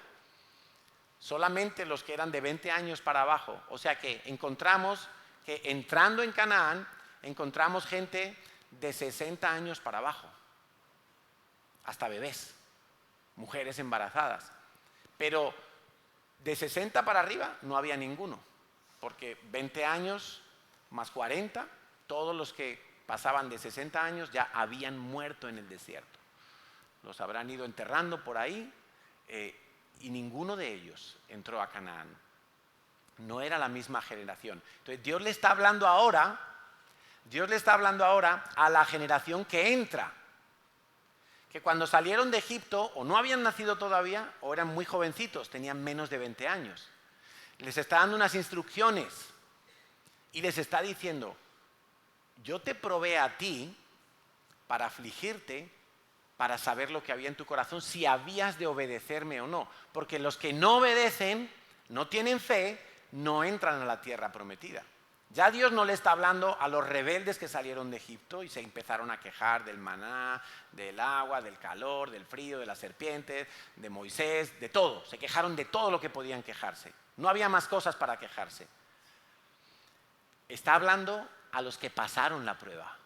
Solamente los que eran de 20 años para abajo. O sea que encontramos que entrando en Canaán, encontramos gente de 60 años para abajo. Hasta bebés, mujeres embarazadas. Pero de 60 para arriba no había ninguno. Porque 20 años más 40, todos los que pasaban de 60 años ya habían muerto en el desierto. Los habrán ido enterrando por ahí y ninguno de ellos entró a Canaán. No era la misma generación. Entonces Dios le está hablando ahora a la generación que entra. Que cuando salieron de Egipto o no habían nacido todavía o eran muy jovencitos, tenían menos de 20 años. Les está dando unas instrucciones y les está diciendo, yo te probé a ti para afligirte, para saber lo que había en tu corazón, si habías de obedecerme o no. Porque los que no obedecen, no tienen fe, no entran a la tierra prometida. Ya Dios no le está hablando a los rebeldes que salieron de Egipto y se empezaron a quejar del maná, del agua, del calor, del frío, de las serpientes, de Moisés, de todo. Se quejaron de todo lo que podían quejarse. No había más cosas para quejarse. Está hablando a los que pasaron la prueba.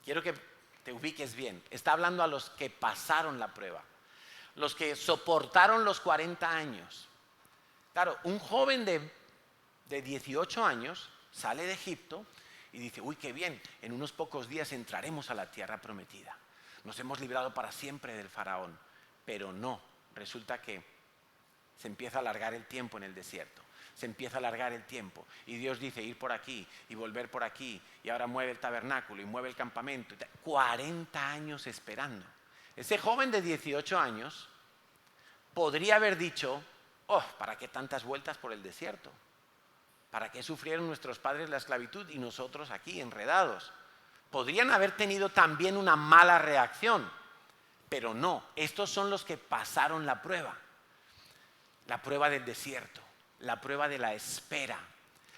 Quiero que te ubiques bien. Está hablando a los que pasaron la prueba. Los que soportaron los 40 años. Claro, un joven de 18 años sale de Egipto y dice, uy, qué bien, en unos pocos días entraremos a la tierra prometida. Nos hemos librado para siempre del faraón. Pero no, resulta que se empieza a alargar el tiempo en el desierto. Se empieza a alargar el tiempo y Dios dice ir por aquí y volver por aquí y ahora mueve el tabernáculo y mueve el campamento. 40 años esperando. Ese joven de 18 años podría haber dicho, oh, ¿para qué tantas vueltas por el desierto? ¿Para qué sufrieron nuestros padres la esclavitud y nosotros aquí enredados? Podrían haber tenido también una mala reacción, pero no, estos son los que pasaron la prueba del desierto. La prueba de la espera,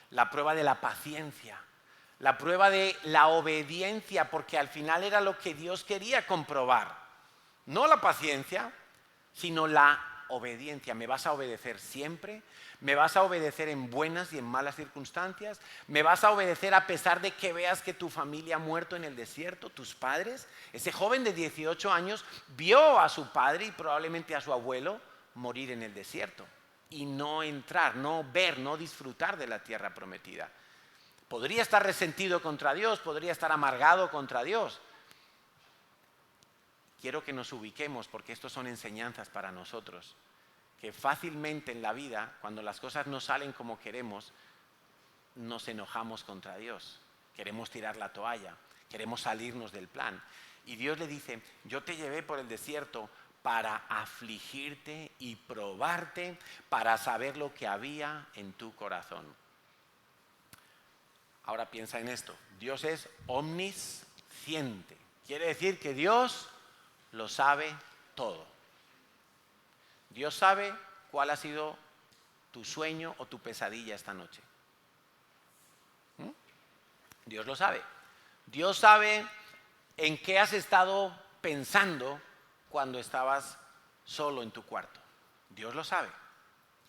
la prueba de la paciencia, la prueba de la obediencia, porque al final era lo que Dios quería comprobar. No la paciencia, sino la obediencia. ¿Me vas a obedecer siempre? ¿Me vas a obedecer en buenas y en malas circunstancias? ¿Me vas a obedecer a pesar de que veas que tu familia ha muerto en el desierto, tus padres? Ese joven de 18 años vio a su padre y probablemente a su abuelo morir en el desierto. Y no entrar, no ver, no disfrutar de la tierra prometida. Podría estar resentido contra Dios, podría estar amargado contra Dios. Quiero que nos ubiquemos porque estos son enseñanzas para nosotros. Que fácilmente en la vida, cuando las cosas no salen como queremos, nos enojamos contra Dios. Queremos tirar la toalla, queremos salirnos del plan. Y Dios le dice, yo te llevé por el desierto para afligirte y probarte, para saber lo que había en tu corazón. Ahora piensa en esto. Dios es omnisciente. Quiere decir que Dios lo sabe todo. Dios sabe cuál ha sido tu sueño o tu pesadilla esta noche. Dios lo sabe. Dios sabe en qué has estado pensando cuando estabas solo en tu cuarto. Dios lo sabe.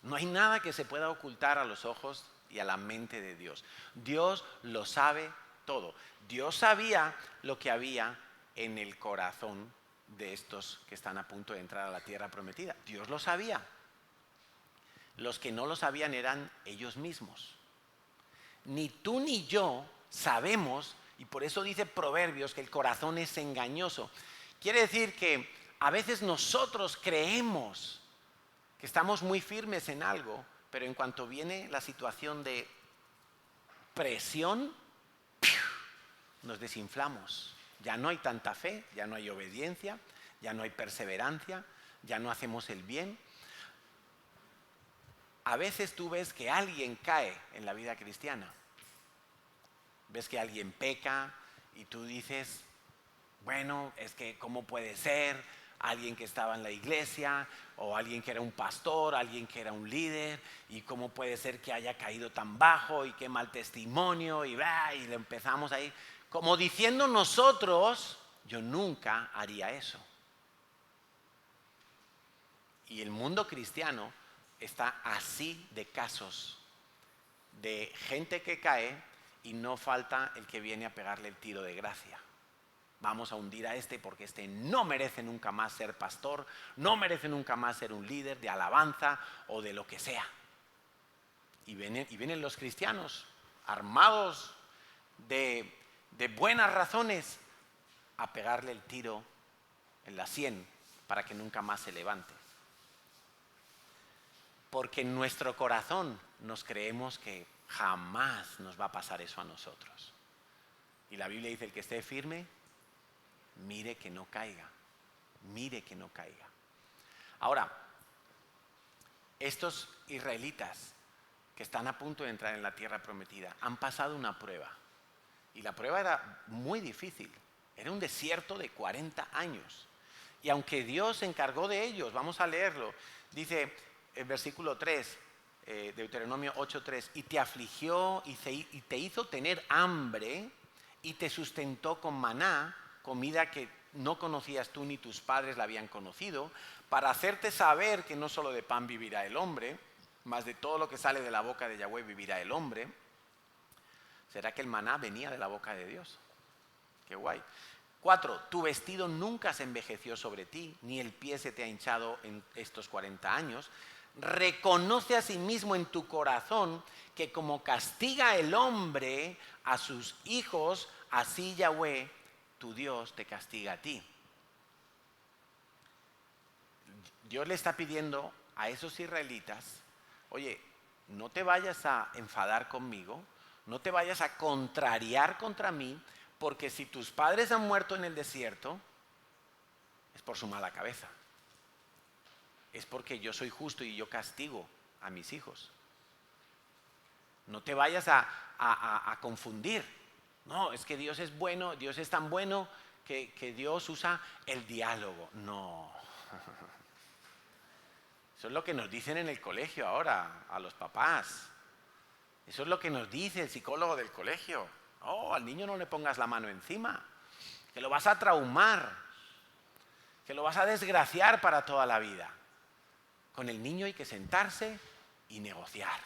No hay nada que se pueda ocultar a los ojos y a la mente de Dios. Dios lo sabe todo. Dios sabía lo que había en el corazón de estos que están a punto de entrar a la tierra prometida. Dios lo sabía. Los que no lo sabían eran ellos mismos. Ni tú ni yo sabemos, y por eso dice Proverbios, que el corazón es engañoso. Quiere decir que a veces nosotros creemos que estamos muy firmes en algo, pero en cuanto viene la situación de presión, nos desinflamos. Ya no hay tanta fe, ya no hay obediencia, ya no hay perseverancia, ya no hacemos el bien. A veces tú ves que alguien cae en la vida cristiana. Ves que alguien peca y tú dices, bueno, es que ¿cómo puede ser? Alguien que estaba en la iglesia, o alguien que era un pastor, alguien que era un líder, y cómo puede ser que haya caído tan bajo, y qué mal testimonio, y le empezamos ahí, como diciendo nosotros, yo nunca haría eso. Y el mundo cristiano está así de casos, de gente que cae, y no falta el que viene a pegarle el tiro de gracia. Vamos a hundir a este porque este no merece nunca más ser pastor, no merece nunca más ser un líder de alabanza o de lo que sea. Y vienen los cristianos armados de buenas razones a pegarle el tiro en la sien para que nunca más se levante. Porque en nuestro corazón nos creemos que jamás nos va a pasar eso a nosotros. Y la Biblia dice, el que esté firme, mire que no caiga, mire que no caiga. Ahora, estos israelitas que están a punto de entrar en la tierra prometida han pasado una prueba. Y la prueba era muy difícil. Era un desierto de 40 años. Y aunque Dios se encargó de ellos, vamos a leerlo, dice el versículo 3, Deuteronomio 8:3, y te afligió y te hizo tener hambre y te sustentó con maná, comida que no conocías tú ni tus padres la habían conocido, para hacerte saber que no solo de pan vivirá el hombre, mas de todo lo que sale de la boca de Yahweh vivirá el hombre. ¿Será que el maná venía de la boca de Dios? Qué guay. 4, tu vestido nunca se envejeció sobre ti, ni el pie se te ha hinchado en estos 40 años. Reconoce a sí mismo en tu corazón que como castiga el hombre a sus hijos, así Yahweh, tu Dios, te castiga a ti. Dios le está pidiendo a esos israelitas, oye, no te vayas a enfadar conmigo, no te vayas a contrariar contra mí, porque si tus padres han muerto en el desierto, es por su mala cabeza. Es porque yo soy justo y yo castigo a mis hijos. No te vayas a confundir. No, es que Dios es bueno, Dios es tan bueno que Dios usa el diálogo. No. Eso es lo que nos dicen en el colegio ahora, a los papás. Eso es lo que nos dice el psicólogo del colegio. Oh, al niño no le pongas la mano encima, que lo vas a traumar, que lo vas a desgraciar para toda la vida. Con el niño hay que sentarse y negociar.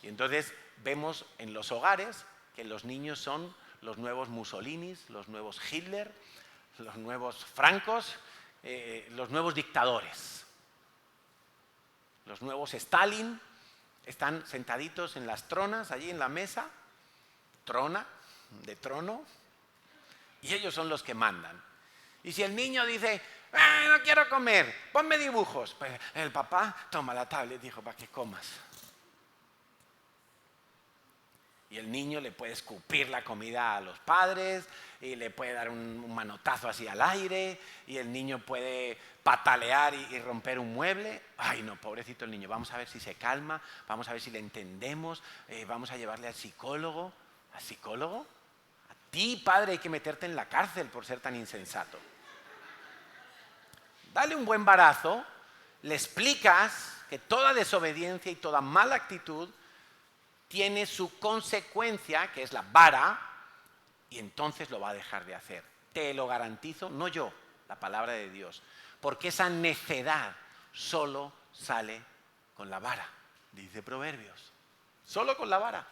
Y entonces vemos en los hogares que los niños son los nuevos Mussolinis, los nuevos Hitler, los nuevos Francos, los nuevos dictadores. Los nuevos Stalin están sentaditos en las tronas, allí en la mesa, de trono, y ellos son los que mandan. Y si el niño dice, no quiero comer, ponme dibujos, pues el papá toma la tablet, dijo, para que comas. Y el niño le puede escupir la comida a los padres, y le puede dar un manotazo así al aire, y el niño puede patalear y romper un mueble. Ay no, pobrecito el niño, vamos a ver si se calma, vamos a ver si le entendemos, vamos a llevarle al psicólogo. ¿Al psicólogo? A ti, padre, hay que meterte en la cárcel por ser tan insensato. Dale un buen barazo, le explicas que toda desobediencia y toda mala actitud tiene su consecuencia, que es la vara, y entonces lo va a dejar de hacer. Te lo garantizo, no yo, la palabra de Dios, porque esa necedad solo sale con la vara, dice Proverbios, solo con la vara.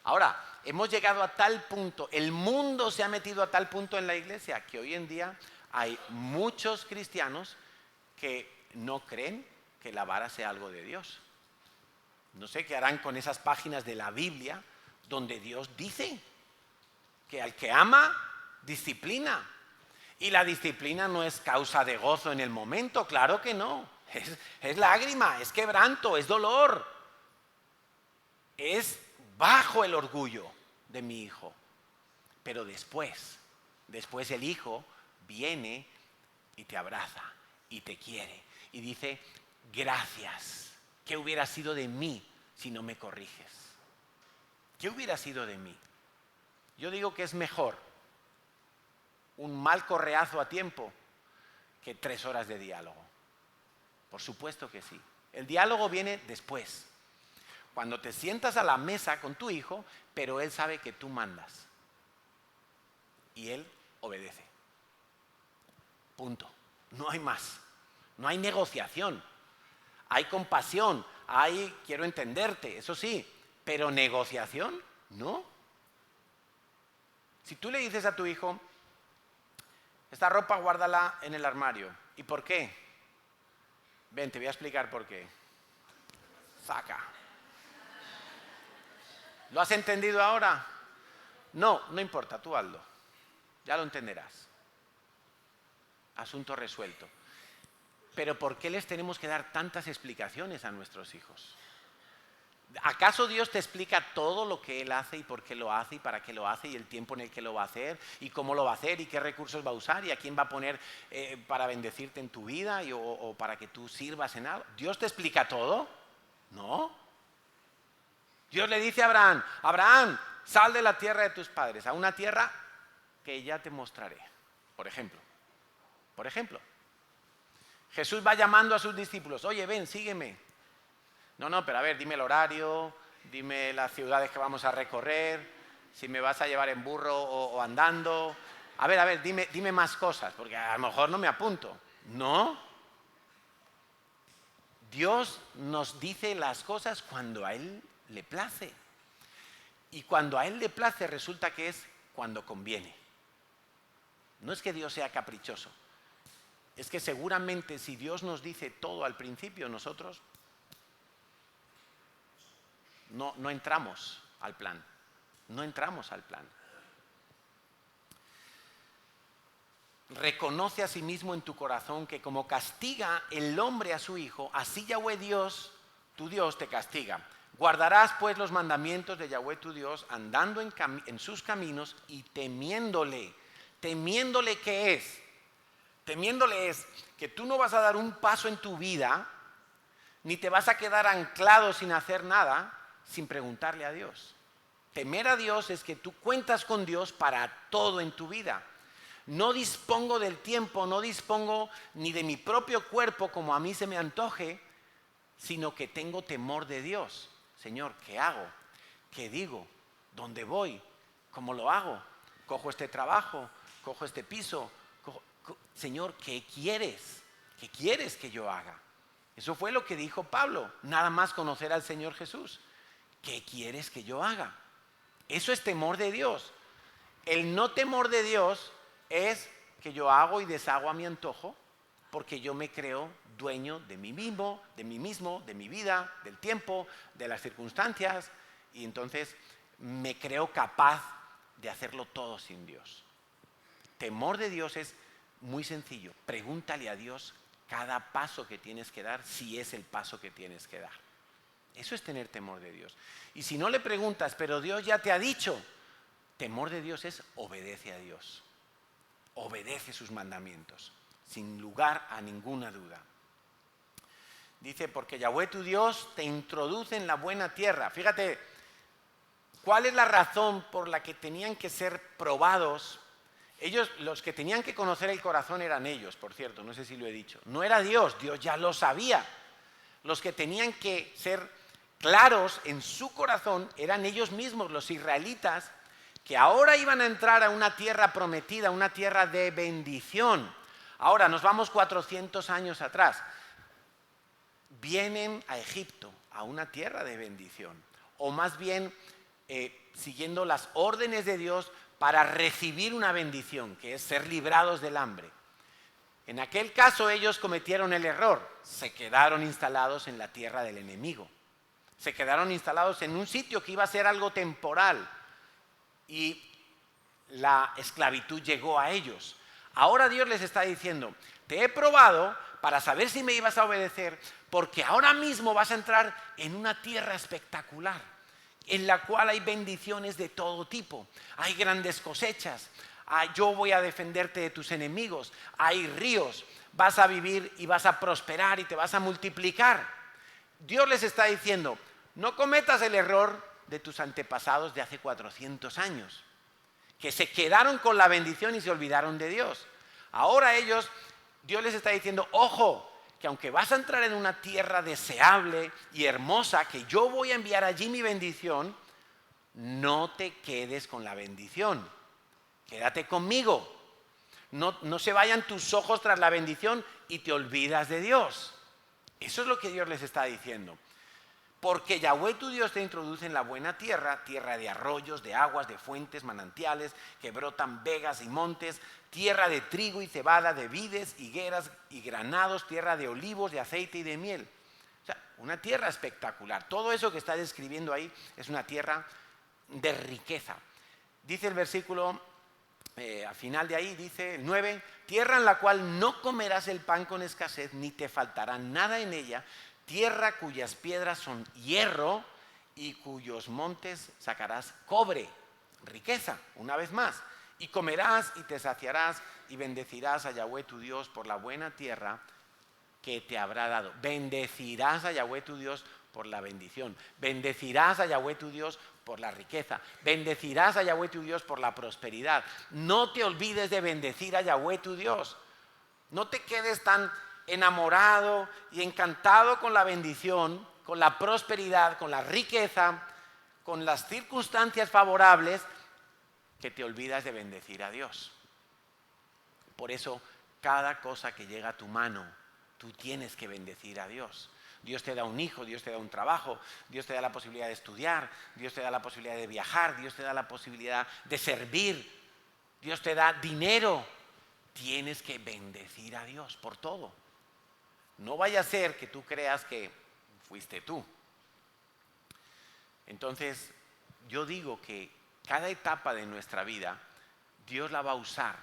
Ahora, hemos llegado a tal punto, el mundo se ha metido a tal punto en la iglesia que hoy en día hay muchos cristianos que no creen que la vara sea algo de Dios. No sé qué harán con esas páginas de la Biblia donde Dios dice que al que ama, disciplina. Y la disciplina no es causa de gozo en el momento, claro que no. Es lágrima, es quebranto, es dolor. Es bajo el orgullo de mi hijo. Pero después el hijo viene y te abraza y te quiere. Y dice, gracias. ¿Qué hubiera sido de mí si no me corriges? ¿Qué hubiera sido de mí? Yo digo que es mejor un mal correazo a tiempo que 3 horas de diálogo. Por supuesto que sí. El diálogo viene después. Cuando te sientas a la mesa con tu hijo, pero él sabe que tú mandas. Y él obedece. Punto. No hay más. No hay negociación. Hay compasión. Hay quiero entenderte, eso sí. Pero negociación, no. Si tú le dices a tu hijo, esta ropa guárdala en el armario. ¿Y por qué? Ven, te voy a explicar por qué. Saca. ¿Lo has entendido ahora? No, no importa, tú hazlo. Ya lo entenderás. Asunto resuelto. Pero ¿por qué les tenemos que dar tantas explicaciones a nuestros hijos? ¿Acaso Dios te explica todo lo que Él hace y por qué lo hace y para qué lo hace y el tiempo en el que lo va a hacer y cómo lo va a hacer y qué recursos va a usar y a quién va a poner para bendecirte en tu vida o para que tú sirvas en algo? ¿Dios te explica todo? No. Dios le dice a Abraham, Abraham, sal de la tierra de tus padres a una tierra que ya te mostraré. Por ejemplo. Jesús va llamando a sus discípulos, oye, ven, sígueme. No, pero a ver, dime el horario, dime las ciudades que vamos a recorrer, si me vas a llevar en burro o andando. A ver, dime más cosas, porque a lo mejor no me apunto. No. Dios nos dice las cosas cuando a Él le place. Y cuando a Él le place resulta que es cuando conviene. No es que Dios sea caprichoso. Es que seguramente si Dios nos dice todo al principio, nosotros no entramos al plan. No entramos al plan. Reconoce a sí mismo en tu corazón que como castiga el hombre a su hijo, así Yahweh Dios, tu Dios, te castiga. Guardarás pues los mandamientos de Yahweh tu Dios, andando en sus caminos y temiéndole. ¿Temiéndole qué es? Temiéndole es que tú no vas a dar un paso en tu vida, ni te vas a quedar anclado sin hacer nada, sin preguntarle a Dios. Temer a Dios es que tú cuentas con Dios para todo en tu vida. No dispongo del tiempo, no dispongo ni de mi propio cuerpo como a mí se me antoje, sino que tengo temor de Dios. Señor, ¿qué hago? ¿Qué digo? ¿Dónde voy? ¿Cómo lo hago? ¿Cojo este trabajo? ¿Cojo este piso? Señor, ¿qué quieres? ¿Qué quieres que yo haga? Eso fue lo que dijo Pablo, nada más conocer al Señor Jesús. ¿Qué quieres que yo haga? Eso es temor de Dios. El no temor de Dios es que yo hago y deshago a mi antojo porque yo me creo dueño de mí mismo, de mi vida, del tiempo, de las circunstancias y entonces me creo capaz de hacerlo todo sin Dios. Temor de Dios es muy sencillo. Pregúntale a Dios cada paso que tienes que dar, si es el paso que tienes que dar. Eso es tener temor de Dios. Y si no le preguntas, pero Dios ya te ha dicho, temor de Dios es obedece a Dios. Obedece sus mandamientos, sin lugar a ninguna duda. Dice, porque Yahweh tu Dios te introduce en la buena tierra. Fíjate, ¿cuál es la razón por la que tenían que ser probados? Ellos, los que tenían que conocer el corazón eran ellos, por cierto, no sé si lo he dicho. No era Dios, Dios ya lo sabía. Los que tenían que ser claros en su corazón eran ellos mismos, los israelitas, que ahora iban a entrar a una tierra prometida, una tierra de bendición. Ahora nos vamos 400 años atrás. Vienen a Egipto, a una tierra de bendición, o más bien siguiendo las órdenes de Dios para recibir una bendición, que es ser librados del hambre. En aquel caso ellos cometieron el error, se quedaron instalados en la tierra del enemigo. Se quedaron instalados en un sitio que iba a ser algo temporal y la esclavitud llegó a ellos. Ahora Dios les está diciendo, te he probado para saber si me ibas a obedecer, porque ahora mismo vas a entrar en una tierra espectacular, en la cual hay bendiciones de todo tipo, hay grandes cosechas, yo voy a defenderte de tus enemigos, hay ríos, vas a vivir y vas a prosperar y te vas a multiplicar. Dios les está diciendo, no cometas el error de tus antepasados de hace 400 años, que se quedaron con la bendición y se olvidaron de Dios. Ahora Dios les está diciendo, ojo, que aunque vas a entrar en una tierra deseable y hermosa, que yo voy a enviar allí mi bendición, no te quedes con la bendición, quédate conmigo. No se vayan tus ojos tras la bendición y te olvidas de Dios. Eso es lo que Dios les está diciendo. Porque Yahweh tu Dios te introduce en la buena tierra, tierra de arroyos, de aguas, de fuentes, manantiales, que brotan vegas y montes, tierra de trigo y cebada, de vides, higueras y granados, tierra de olivos, de aceite y de miel. O sea, una tierra espectacular. Todo eso que está describiendo ahí es una tierra de riqueza. Dice el versículo, al final de ahí, dice el 9, tierra en la cual no comerás el pan con escasez, ni te faltará nada en ella, tierra cuyas piedras son hierro y cuyos montes sacarás cobre, riqueza, una vez más. Y comerás y te saciarás y bendecirás a Yahweh tu Dios por la buena tierra que te habrá dado. Bendecirás a Yahweh tu Dios por la bendición. Bendecirás a Yahweh tu Dios por la riqueza. Bendecirás a Yahweh tu Dios por la prosperidad. No te olvides de bendecir a Yahweh tu Dios. No te quedes tan enamorado y encantado con la bendición, con la prosperidad, con la riqueza, con las circunstancias favorables, que te olvidas de bendecir a Dios. Por eso, cada cosa que llega a tu mano, tú tienes que bendecir a Dios. Dios te da un hijo, Dios te da un trabajo, Dios te da la posibilidad de estudiar, Dios te da la posibilidad de viajar, Dios te da la posibilidad de servir, Dios te da dinero. Tienes que bendecir a Dios por todo. No vaya a ser que tú creas que fuiste tú. Entonces, yo digo que cada etapa de nuestra vida, Dios la va a usar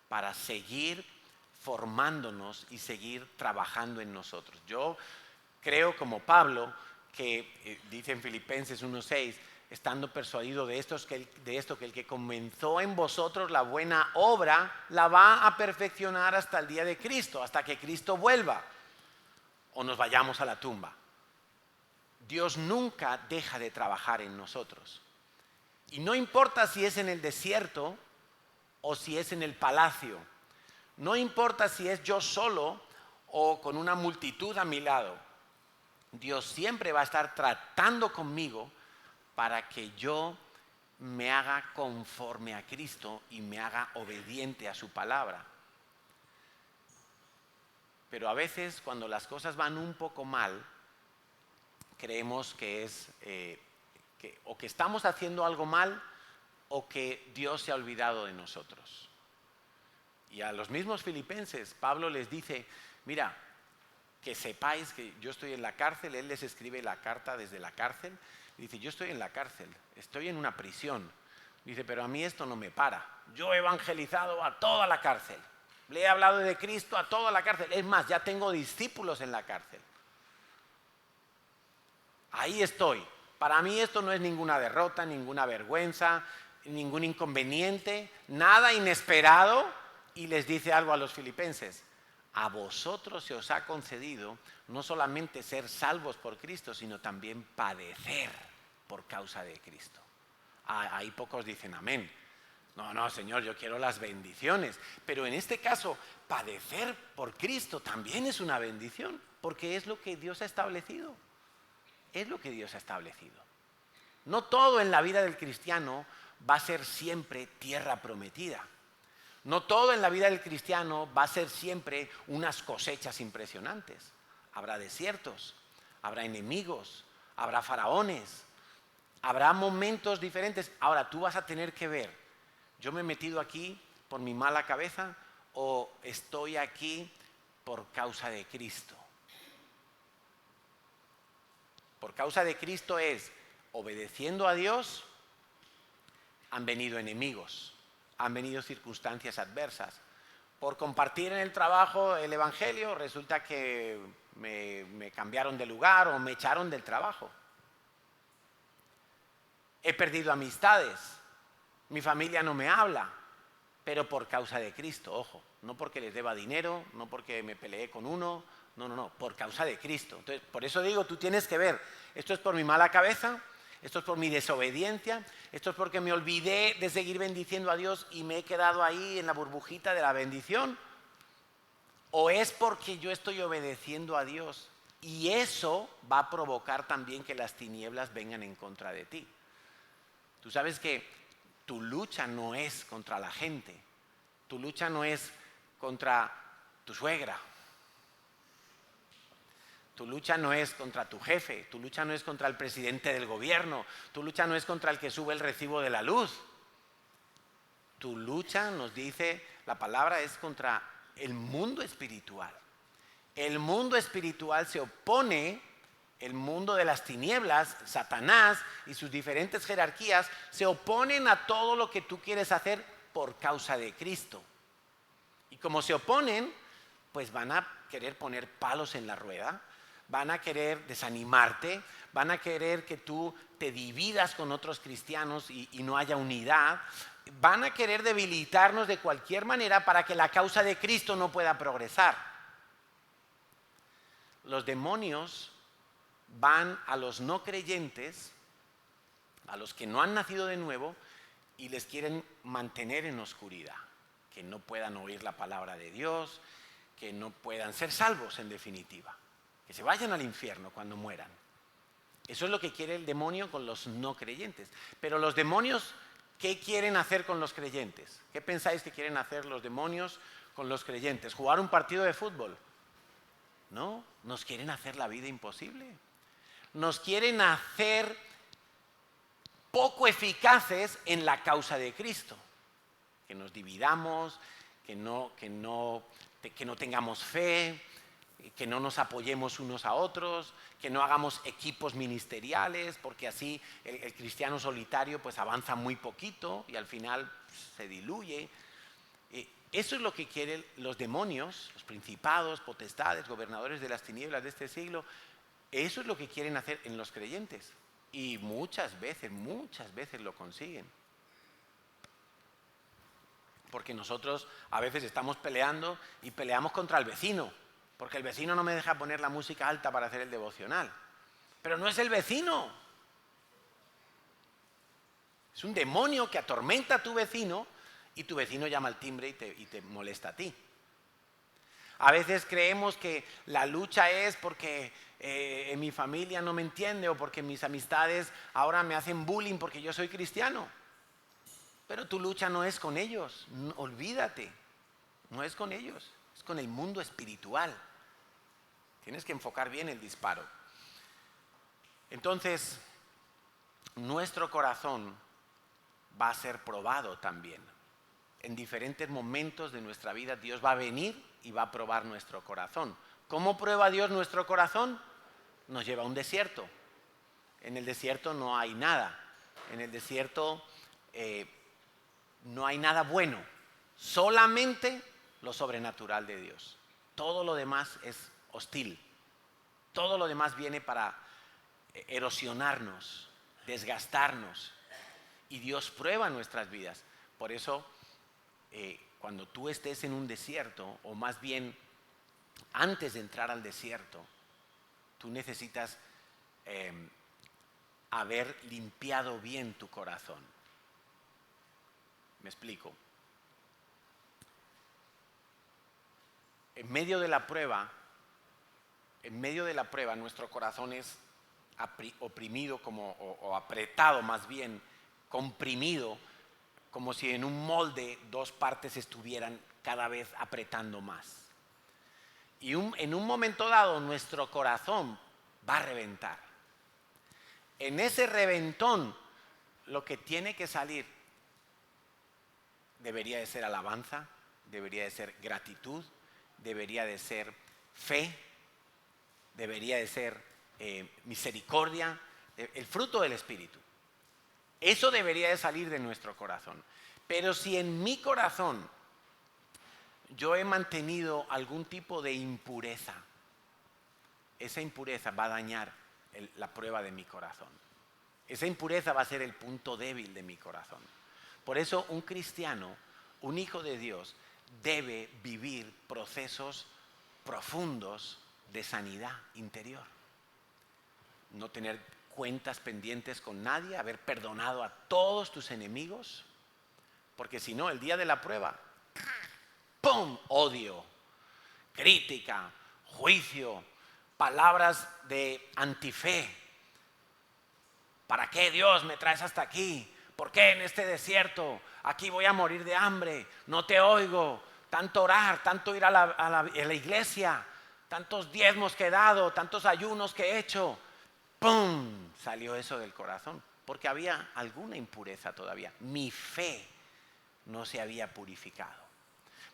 para seguir formándonos y seguir trabajando en nosotros. Yo creo, como Pablo, que dice en Filipenses 1:6, estando persuadido de esto, que el que comenzó en vosotros la buena obra, la va a perfeccionar hasta el día de Cristo, hasta que Cristo vuelva o nos vayamos a la tumba. Dios nunca deja de trabajar en nosotros. Y no importa si es en el desierto o si es en el palacio. No importa si es yo solo o con una multitud a mi lado. Dios siempre va a estar tratando conmigo para que yo me haga conforme a Cristo y me haga obediente a su palabra. Pero a veces, cuando las cosas van un poco mal, creemos que es o que estamos haciendo algo mal o que Dios se ha olvidado de nosotros. Y a los mismos filipenses, Pablo les dice, mira, que sepáis que yo estoy en la cárcel. Él les escribe la carta desde la cárcel. Dice, yo estoy en la cárcel, estoy en una prisión. Dice, pero a mí esto no me para. Yo he evangelizado a toda la cárcel. Le he hablado de Cristo a toda la cárcel. Es más, ya tengo discípulos en la cárcel. Ahí estoy. Para mí esto no es ninguna derrota, ninguna vergüenza, ningún inconveniente, nada inesperado. Y les dice algo a los filipenses. A vosotros se os ha concedido no solamente ser salvos por Cristo, sino también padecer por causa de Cristo. Ahí pocos dicen amén. No, Señor, yo quiero las bendiciones. Pero en este caso, padecer por Cristo también es una bendición, porque es lo que Dios ha establecido. Es lo que Dios ha establecido. No todo en la vida del cristiano va a ser siempre tierra prometida. No todo en la vida del cristiano va a ser siempre unas cosechas impresionantes. Habrá desiertos, habrá enemigos, habrá faraones, habrá momentos diferentes. Ahora tú vas a tener que ver, ¿yo me he metido aquí por mi mala cabeza o estoy aquí por causa de Cristo? Por causa de Cristo es, obedeciendo a Dios, han venido enemigos, han venido circunstancias adversas. Por compartir en el trabajo el Evangelio, resulta que me cambiaron de lugar o me echaron del trabajo. He perdido amistades, mi familia no me habla, pero por causa de Cristo, ojo, no porque les deba dinero, no porque me peleé con uno, no, por causa de Cristo. Entonces, por eso digo, tú tienes que ver, esto es por mi mala cabeza, esto es por mi desobediencia, esto es porque me olvidé de seguir bendiciendo a Dios y me he quedado ahí en la burbujita de la bendición, o es porque yo estoy obedeciendo a Dios y eso va a provocar también que las tinieblas vengan en contra de ti. Tú sabes que tu lucha no es contra la gente, tu lucha no es contra tu suegra, tu lucha no es contra tu jefe, tu lucha no es contra el presidente del gobierno, tu lucha no es contra el que sube el recibo de la luz. Tu lucha, nos dice la palabra, es contra el mundo espiritual. El mundo espiritual se opone, el mundo de las tinieblas, Satanás y sus diferentes jerarquías, se oponen a todo lo que tú quieres hacer por causa de Cristo. Y como se oponen, pues van a querer poner palos en la rueda, van a querer desanimarte, van a querer que tú te dividas con otros cristianos y no haya unidad, van a querer debilitarnos de cualquier manera para que la causa de Cristo no pueda progresar. Los demonios van a los no creyentes, a los que no han nacido de nuevo, y les quieren mantener en oscuridad, que no puedan oír la palabra de Dios, que no puedan ser salvos en definitiva, que se vayan al infierno cuando mueran. Eso es lo que quiere el demonio con los no creyentes. Pero los demonios, ¿qué quieren hacer con los creyentes? ¿Qué pensáis que quieren hacer los demonios con los creyentes? ¿Jugar un partido de fútbol? No, nos quieren hacer la vida imposible. Nos quieren hacer poco eficaces en la causa de Cristo. Que nos dividamos, que no tengamos fe, que no nos apoyemos unos a otros, que no hagamos equipos ministeriales, porque así el cristiano solitario pues avanza muy poquito y al final se diluye. Eso es lo que quieren los demonios, los principados, potestades, gobernadores de las tinieblas de este siglo. Eso es lo que quieren hacer en los creyentes. Y muchas veces lo consiguen. Porque nosotros a veces estamos peleando y peleamos contra el vecino, porque el vecino no me deja poner la música alta para hacer el devocional. Pero no es el vecino. Es un demonio que atormenta a tu vecino y tu vecino llama al timbre y te molesta a ti. A veces creemos que la lucha es porque en mi familia no me entiende o porque mis amistades ahora me hacen bullying porque yo soy cristiano. Pero tu lucha no es con ellos, no, olvídate, no es con ellos, es con el mundo espiritual. Tienes que enfocar bien el disparo. Entonces, nuestro corazón va a ser probado también. En diferentes momentos de nuestra vida Dios va a venir y va a probar nuestro corazón. ¿Cómo prueba Dios nuestro corazón? Nos lleva a un desierto. En el desierto no hay nada. En el desierto no hay nada bueno. Solamente lo sobrenatural de Dios. Todo lo demás es hostil. Todo lo demás viene para erosionarnos, desgastarnos. Y Dios prueba nuestras vidas. Por eso, cuando tú estés en un desierto, o más bien antes de entrar al desierto, tú necesitas haber limpiado bien tu corazón. Me explico. En medio de la prueba, nuestro corazón es oprimido o apretado, más bien comprimido, como si en un molde dos partes estuvieran cada vez apretando más. Y en un momento dado nuestro corazón va a reventar. En ese reventón lo que tiene que salir debería de ser alabanza, debería de ser gratitud, debería de ser fe, debería de ser misericordia, el fruto del Espíritu. Eso debería de salir de nuestro corazón. Pero si en mi corazón yo he mantenido algún tipo de impureza, esa impureza va a dañar la prueba de mi corazón. Esa impureza va a ser el punto débil de mi corazón. Por eso un cristiano, un hijo de Dios, debe vivir procesos profundos de sanidad interior. No tener cuentas pendientes con nadie, haber perdonado a todos tus enemigos, porque si no, el día de la prueba, ¡pum!, odio, crítica, juicio, palabras de antife. ¿Para qué, Dios, me traes hasta aquí? ¿Por qué en este desierto? Aquí voy a morir de hambre, no te oigo. Tanto orar, tanto ir a la iglesia, tantos diezmos que he dado, tantos ayunos que he hecho. ¡Pum! Salió eso del corazón, porque había alguna impureza todavía. Mi fe no se había purificado.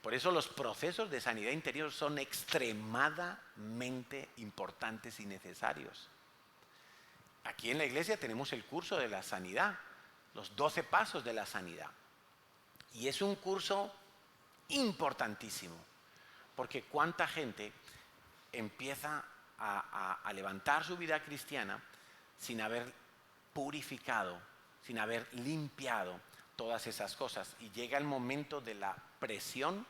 Por eso los procesos de sanidad interior son extremadamente importantes y necesarios. Aquí en la iglesia tenemos el curso de la sanidad, los 12 pasos de la sanidad. Y es un curso importantísimo, porque cuánta gente empieza a levantar su vida cristiana sin haber purificado, sin haber limpiado todas esas cosas. Y llega el momento de la presión,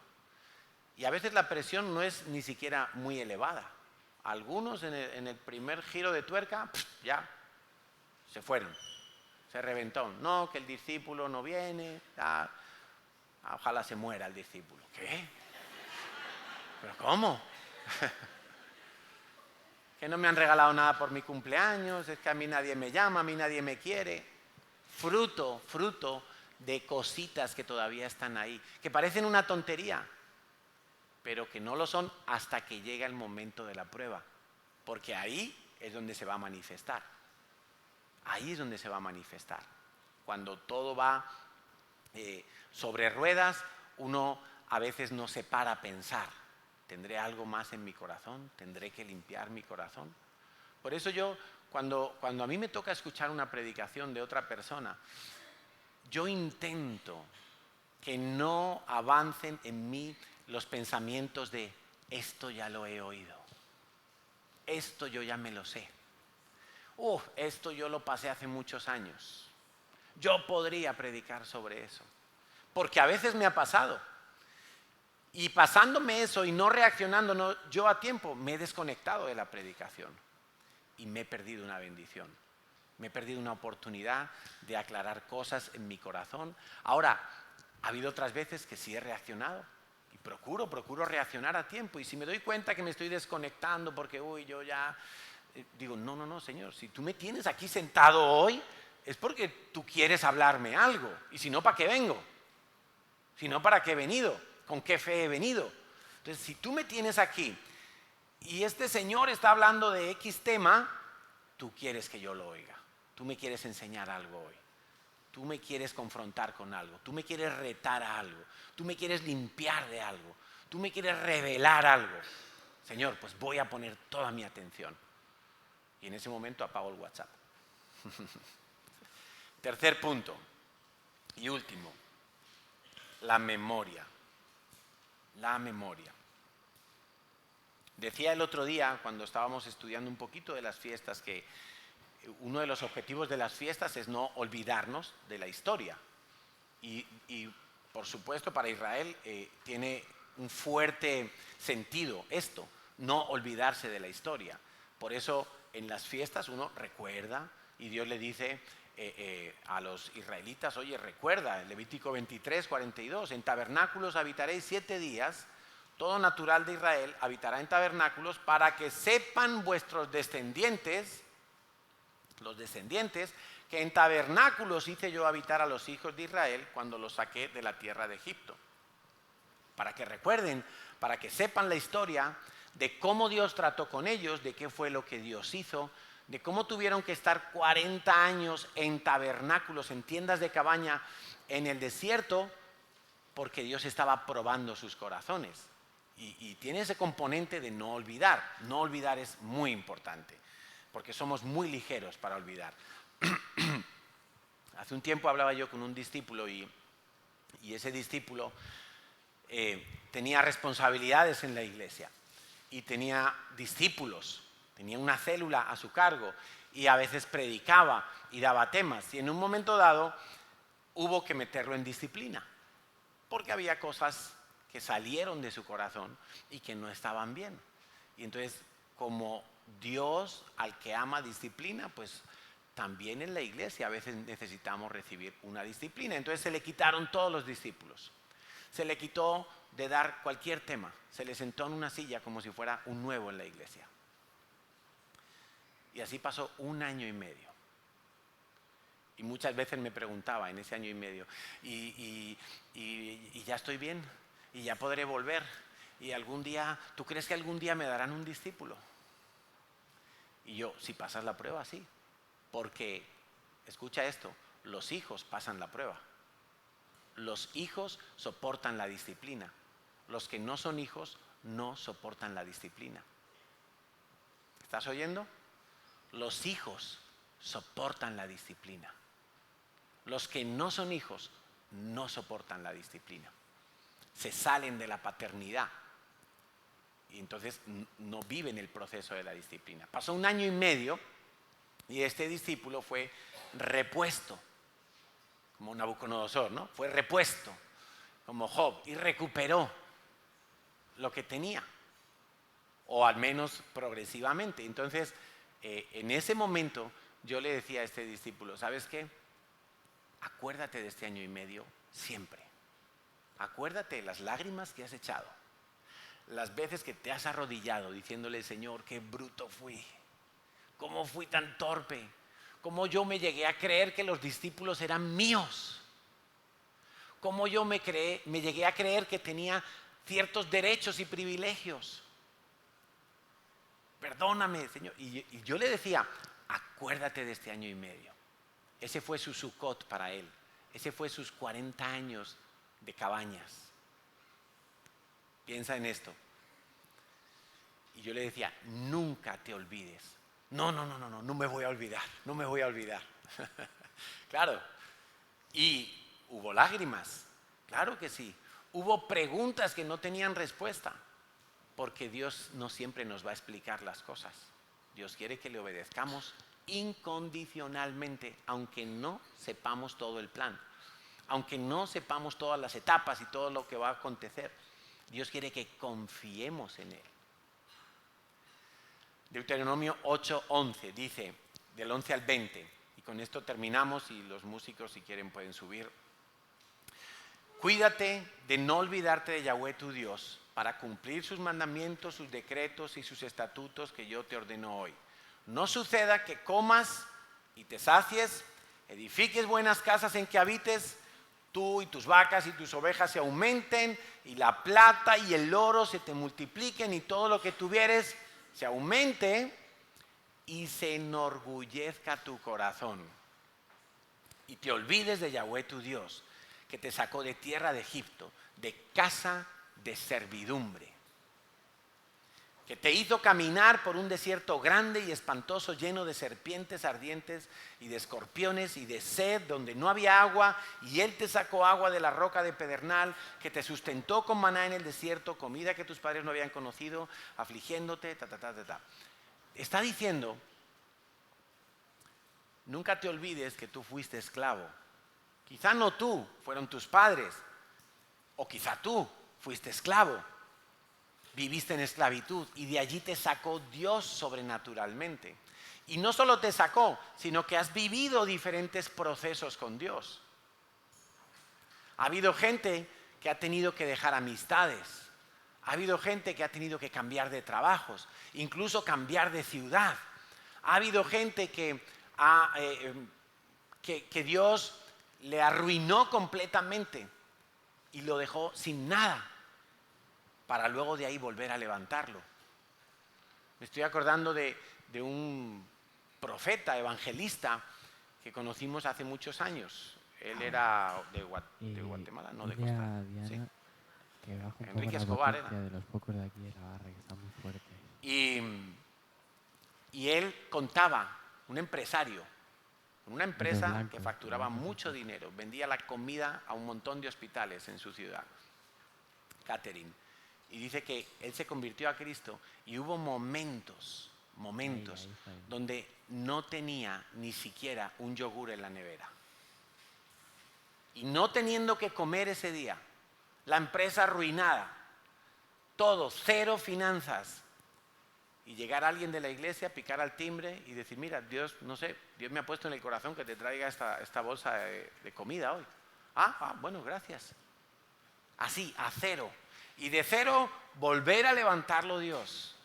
y a veces la presión no es ni siquiera muy elevada. Algunos en el primer giro de tuerca, ya se fueron, se reventó. No, que el discípulo no viene, ojalá se muera el discípulo. ¿Qué? ¿Pero cómo? Que no me han regalado nada por mi cumpleaños, es que a mí nadie me llama, a mí nadie me quiere. Fruto de cositas que todavía están ahí, que parecen una tontería, pero que no lo son hasta que llega el momento de la prueba, porque ahí es donde se va a manifestar. Ahí es donde se va a manifestar. Cuando todo va sobre ruedas, uno a veces no se para a pensar. ¿Tendré algo más en mi corazón? ¿Tendré que limpiar mi corazón? Por eso yo, cuando a mí me toca escuchar una predicación de otra persona, yo intento que no avancen en mí los pensamientos de esto ya lo he oído, esto yo ya me lo sé, esto yo lo pasé hace muchos años, yo podría predicar sobre eso, porque a veces me ha pasado. Y pasándome eso y no reaccionando yo a tiempo, me he desconectado de la predicación y me he perdido una bendición. Me he perdido una oportunidad de aclarar cosas en mi corazón. Ahora, ha habido otras veces que sí he reaccionado y procuro reaccionar a tiempo. Y si me doy cuenta que me estoy desconectando porque, yo ya... digo, no, Señor, si tú me tienes aquí sentado hoy, es porque tú quieres hablarme algo. Y si no, ¿para qué vengo? Si no, ¿para qué he venido? ¿Con qué fe he venido? Entonces, si tú me tienes aquí y este Señor está hablando de X tema, tú quieres que yo lo oiga. Tú me quieres enseñar algo hoy. Tú me quieres confrontar con algo. Tú me quieres retar a algo. Tú me quieres limpiar de algo. Tú me quieres revelar algo. Señor, pues voy a poner toda mi atención. Y en ese momento apago el WhatsApp. Tercer punto y último, la memoria. La memoria. Decía el otro día, cuando estábamos estudiando un poquito de las fiestas, que uno de los objetivos de las fiestas es no olvidarnos de la historia. Y por supuesto, para Israel tiene un fuerte sentido esto, no olvidarse de la historia. Por eso, en las fiestas uno recuerda y Dios le dice a los israelitas, oye, recuerda, Levítico 23, 42, en tabernáculos habitaréis 7 días, todo natural de Israel habitará en tabernáculos para que sepan vuestros descendientes, los descendientes, que en tabernáculos hice yo habitar a los hijos de Israel cuando los saqué de la tierra de Egipto. Para que recuerden, para que sepan la historia de cómo Dios trató con ellos, de qué fue lo que Dios hizo, de cómo tuvieron que estar 40 años en tabernáculos, en tiendas de cabaña, en el desierto, porque Dios estaba probando sus corazones. Y tiene ese componente de no olvidar. No olvidar es muy importante. porque somos muy ligeros para olvidar. Hace un tiempo hablaba yo con un discípulo y ese discípulo tenía responsabilidades en la iglesia y tenía discípulos, tenía una célula a su cargo y a veces predicaba y daba temas. Y en un momento dado hubo que meterlo en disciplina, porque había cosas que salieron de su corazón y que no estaban bien. Y entonces, como Dios al que ama disciplina, pues también en la iglesia a veces necesitamos recibir una disciplina. Entonces se le quitaron todos los discípulos. Se le quitó de dar cualquier tema. Se le sentó en una silla como si fuera un nuevo en la iglesia. Y así pasó 1 año y medio. Y muchas veces me preguntaba en ese año y medio, y ya estoy bien, y ya podré volver, y algún día, ¿tú crees que algún día me darán un discípulo? Y yo, si pasas la prueba, sí, porque, escucha esto, los hijos pasan la prueba. Los hijos soportan la disciplina. Los que no son hijos no soportan la disciplina. ¿Estás oyendo? Los hijos soportan la disciplina. Los que no son hijos no soportan la disciplina. Se salen de la paternidad y entonces no viven el proceso de la disciplina. Pasó 1 año y medio y este discípulo fue repuesto, como Nabucodonosor, ¿no? Fue repuesto, como Job, y recuperó lo que tenía, o al menos progresivamente. Entonces, en ese momento yo le decía a este discípulo, ¿sabes qué? Acuérdate de este año y medio siempre. Acuérdate de las lágrimas que has echado, las veces que te has arrodillado diciéndole, Señor, qué bruto fui, cómo fui tan torpe, cómo yo me llegué a creer que los discípulos eran míos, cómo yo me llegué a creer que tenía ciertos derechos y privilegios. Perdóname, Señor. Y yo le decía, acuérdate de este año y medio. Ese fue su Sukkot para él. Ese fue sus 40 años de cabañas. Piensa en esto. Y yo le decía, nunca te olvides. No me voy a olvidar, no me voy a olvidar. Claro. Y hubo lágrimas, claro que sí. Hubo preguntas que no tenían respuesta, porque Dios no siempre nos va a explicar las cosas. Dios quiere que le obedezcamos incondicionalmente, aunque no sepamos todo el plan, aunque no sepamos todas las etapas y todo lo que va a acontecer. Dios quiere que confiemos en Él. Deuteronomio 8:11 dice, del 11 al 20, y con esto terminamos y los músicos si quieren pueden subir. Cuídate de no olvidarte de Yahweh tu Dios para cumplir sus mandamientos, sus decretos y sus estatutos que yo te ordeno hoy. No suceda que comas y te sacies, edifiques buenas casas en que habites, tú y tus vacas y tus ovejas se aumenten, y la plata y el oro se te multipliquen, y todo lo que tuvieres se aumente, y se enorgullezca tu corazón. Y te olvides de Yahweh tu Dios, que te sacó de tierra de Egipto, de casa de servidumbre, que te hizo caminar por un desierto grande y espantoso, lleno de serpientes ardientes y de escorpiones y de sed, donde no había agua, y Él te sacó agua de la roca de pedernal, que te sustentó con maná en el desierto, comida que tus padres no habían conocido, afligiéndote, Está diciendo, nunca te olvides que tú fuiste esclavo. Quizá no tú, fueron tus padres, o quizá tú fuiste esclavo. Viviste en esclavitud y de allí te sacó Dios sobrenaturalmente. Y no solo te sacó, sino que has vivido diferentes procesos con Dios. Ha habido gente que ha tenido que dejar amistades. Ha habido gente que ha tenido que cambiar de trabajos, incluso cambiar de ciudad. Ha habido gente que Dios le arruinó completamente y lo dejó sin nada, para luego de ahí volver a levantarlo. Me estoy acordando de un profeta, evangelista, que conocimos hace muchos años. Él era de Guatemala, no de Costa Rica. Sí. Que baja un Enrique poco Escobar la potencia de los focos de aquí de la barra, que está muy fuerte. Y Y él contaba, un empresario, una empresa que facturaba mucho dinero, vendía la comida a un montón de hospitales en su ciudad, catering. Y dice que él se convirtió a Cristo y hubo momentos donde no tenía ni siquiera un yogur en la nevera. Y no teniendo que comer ese día, la empresa arruinada, todo, cero finanzas. Y llegar alguien de la iglesia, picar al timbre y decir, mira, Dios, no sé, Dios me ha puesto en el corazón que te traiga esta bolsa de comida hoy. Bueno, gracias. Así, a cero. Y de cero, volver a levantarlo Dios.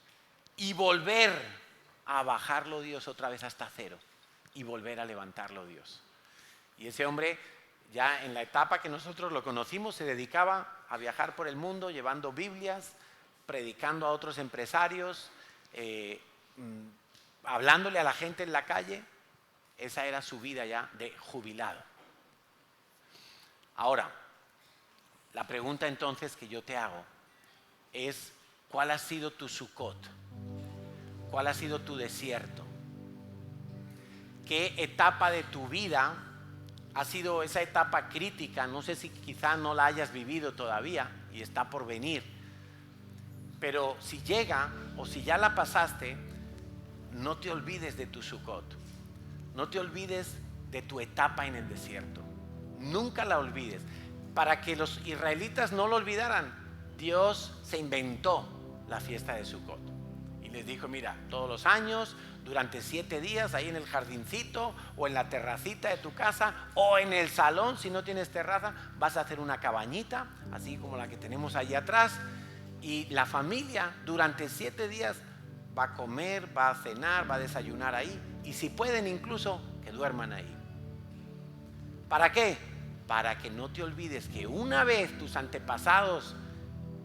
Y volver a bajarlo Dios otra vez hasta cero. Y volver a levantarlo Dios. Y ese hombre, ya en la etapa que nosotros lo conocimos, se dedicaba a viajar por el mundo llevando Biblias, predicando a otros empresarios, hablándole a la gente en la calle. Esa era su vida ya de jubilado. Ahora, la pregunta entonces que yo te hago es, ¿cuál ha sido tu Sukkot? ¿Cuál ha sido tu desierto? ¿Qué etapa de tu vida ha sido esa etapa crítica? No sé si quizá no la hayas vivido todavía y está por venir. Pero si llega o si ya la pasaste, no te olvides de tu Sukkot. No te olvides de tu etapa en el desierto. Nunca la olvides. Para que los israelitas no lo olvidaran, Dios se inventó la fiesta de Sukkot. Y les dijo, mira, todos los años, durante 7 días, ahí en el jardincito, o en la terracita de tu casa, o en el salón, si no tienes terraza, vas a hacer una cabañita, así como la que tenemos ahí atrás. Y la familia durante 7 días va a comer, va a cenar, va a desayunar ahí. Y si pueden incluso, que duerman ahí. ¿Para qué? Para que no te olvides que una vez tus antepasados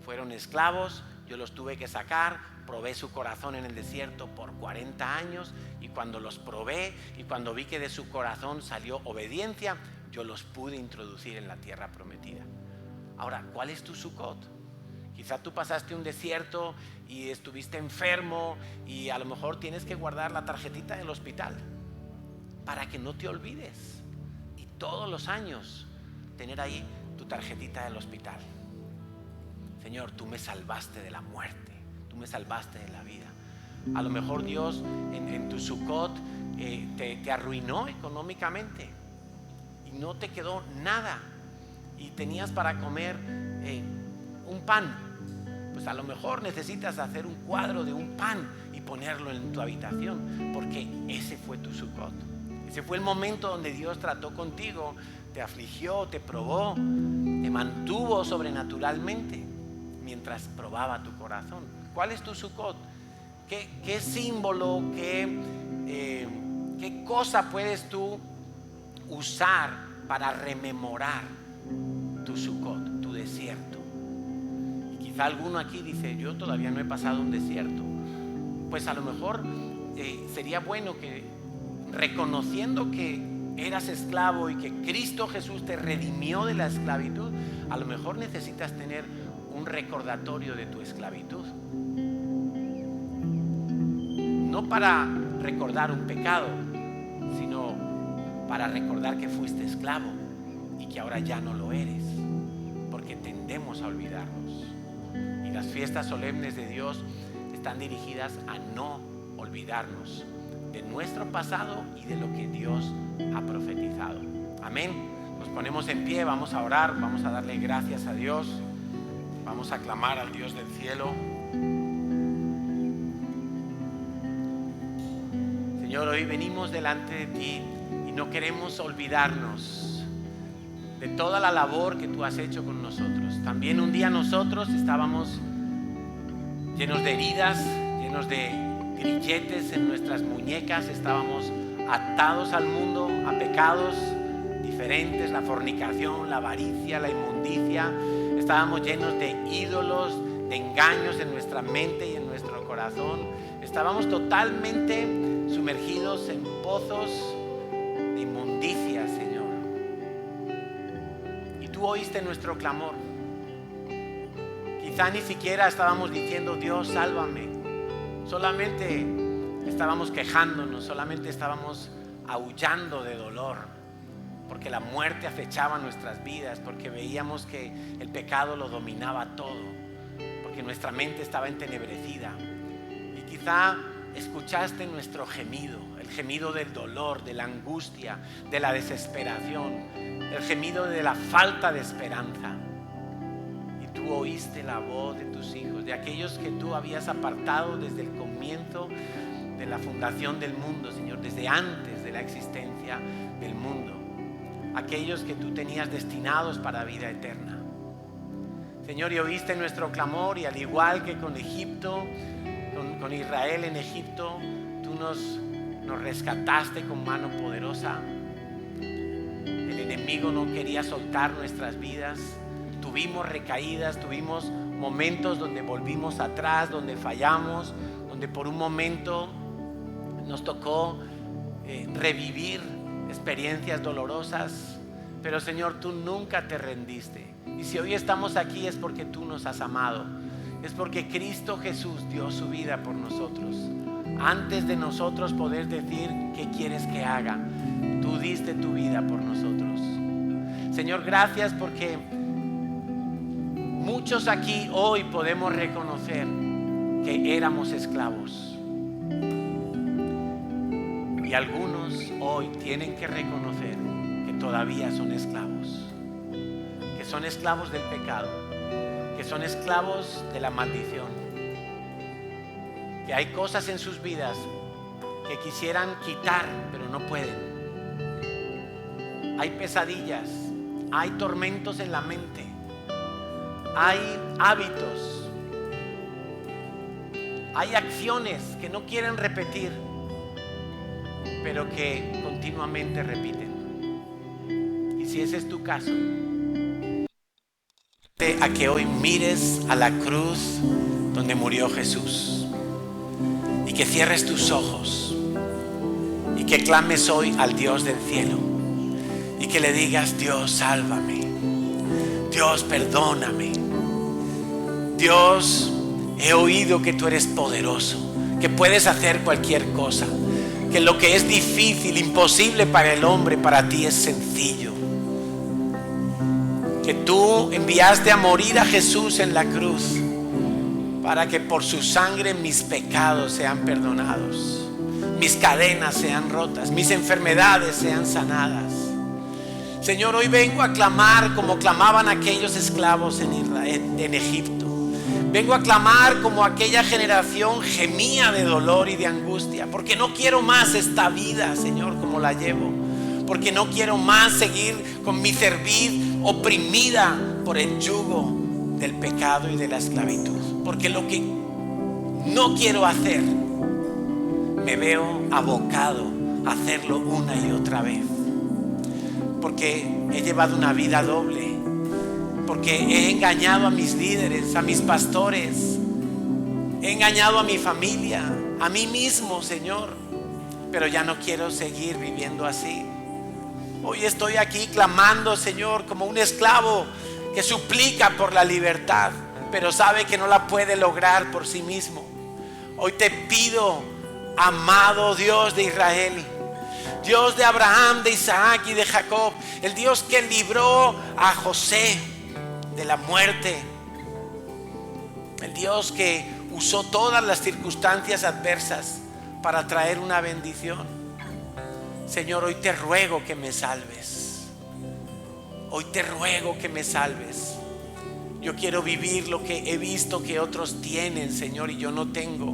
fueron esclavos, yo los tuve que sacar, probé su corazón en el desierto por 40 años y cuando los probé y cuando vi que de su corazón salió obediencia, yo los pude introducir en la tierra prometida. Ahora, ¿cuál es tu Sukkot? Quizá tú pasaste un desierto y estuviste enfermo y a lo mejor tienes que guardar la tarjetita del hospital para que no te olvides y todos los años tener ahí tu tarjetita del hospital. Señor, tú me salvaste de la muerte, tú me salvaste de la vida. A lo mejor Dios en tu Sukkot te arruinó económicamente y no te quedó nada y tenías para comer un pan. Pues a lo mejor necesitas hacer un cuadro de un pan y ponerlo en tu habitación, porque ese fue tu Sukkot. Ese fue el momento donde Dios trató contigo, te afligió, te probó, te mantuvo sobrenaturalmente mientras probaba tu corazón. ¿Cuál es tu Sukkot? ¿Qué símbolo, qué cosa puedes tú usar para rememorar tu Sukkot, tu desierto? Y quizá alguno aquí dice, yo todavía no he pasado un desierto. Pues a lo mejor sería bueno que, reconociendo que eras esclavo y que Cristo Jesús te redimió de la esclavitud, a lo mejor necesitas tener un recordatorio de tu esclavitud. No para recordar un pecado, sino para recordar que fuiste esclavo y que ahora ya no lo eres, porque tendemos a olvidarnos. Y las fiestas solemnes de Dios están dirigidas a no olvidarnos de nuestro pasado y de lo que Dios ha profetizado. Amén. Nos ponemos en pie, vamos a orar, vamos a darle gracias a Dios, vamos a clamar al Dios del cielo. Señor, hoy venimos delante de ti y no queremos olvidarnos de toda la labor que tú has hecho con nosotros. También un día nosotros estábamos llenos de heridas, llenos de grilletes en nuestras muñecas, estábamos atados al mundo, a pecados diferentes, la fornicación, la avaricia, la inmundicia. Estábamos llenos de ídolos, de engaños en nuestra mente y en nuestro corazón. Estábamos totalmente sumergidos en pozos de inmundicia, Señor. Y tú oíste nuestro clamor. Quizá ni siquiera estábamos diciendo, Dios, sálvame. Solamente estábamos quejándonos, solamente estábamos aullando de dolor, porque la muerte acechaba nuestras vidas, porque veíamos que el pecado lo dominaba todo, porque nuestra mente estaba entenebrecida. Y quizá escuchaste nuestro gemido, el gemido del dolor, de la angustia, de la desesperación, el gemido de la falta de esperanza. Y tú oíste la voz de tus hijos, de aquellos que tú habías apartado desde el comienzo de la fundación del mundo, Señor, desde antes de la existencia del mundo. Aquellos que tú tenías destinados para vida eterna. Señor, y oíste nuestro clamor, y al igual que con Egipto, con Israel en Egipto, tú nos rescataste con mano poderosa. El enemigo no quería soltar nuestras vidas. Tuvimos recaídas, tuvimos momentos donde volvimos atrás, donde fallamos, donde por un momento nos tocó revivir experiencias dolorosas, pero Señor, tú nunca te rendiste. Y si hoy estamos aquí es porque tú nos has amado, es porque Cristo Jesús dio su vida por nosotros. Antes de nosotros poder decir qué quieres que haga, tú diste tu vida por nosotros. Señor, gracias porque muchos aquí hoy podemos reconocer que éramos esclavos. Y algunos hoy tienen que reconocer que todavía son esclavos, que son esclavos del pecado, que son esclavos de la maldición, que hay cosas en sus vidas que quisieran quitar, pero no pueden. Hay pesadillas, hay tormentos en la mente, hay hábitos, hay acciones que no quieren repetir, pero que continuamente repiten. Y si ese es tu caso, a que hoy mires a la cruz donde murió Jesús y que cierres tus ojos y que clames hoy al Dios del cielo y que le digas: Dios, sálvame, Dios, perdóname, Dios, he oído que tú eres poderoso, que puedes hacer cualquier cosa, que lo que es difícil, imposible para el hombre, para ti es sencillo. Que tú enviaste a morir a Jesús en la cruz para que por su sangre mis pecados sean perdonados, mis cadenas sean rotas, mis enfermedades sean sanadas. Señor, hoy vengo a clamar como clamaban aquellos esclavos en Israel, en Egipto. Vengo a clamar como aquella generación gemía de dolor y de angustia, porque no quiero más esta vida, Señor, como la llevo, porque no quiero más seguir con mi cerviz oprimida por el yugo del pecado y de la esclavitud, porque lo que no quiero hacer me veo abocado a hacerlo una y otra vez, porque he llevado una vida doble, porque he engañado a mis líderes, a mis pastores, he engañado a mi familia, a mí mismo, Señor, pero ya no quiero seguir viviendo así. Hoy estoy aquí clamando, Señor, como un esclavo que suplica por la libertad, pero sabe que no la puede lograr por sí mismo. Hoy te pido, amado Dios de Israel, Dios de Abraham, de Isaac y de Jacob, el Dios que libró a José de la muerte, el Dios que usó todas las circunstancias adversas para traer una bendición. Señor, hoy te ruego que me salves. Hoy te ruego que me salves. Yo quiero vivir lo que he visto que otros tienen, Señor, y yo no tengo.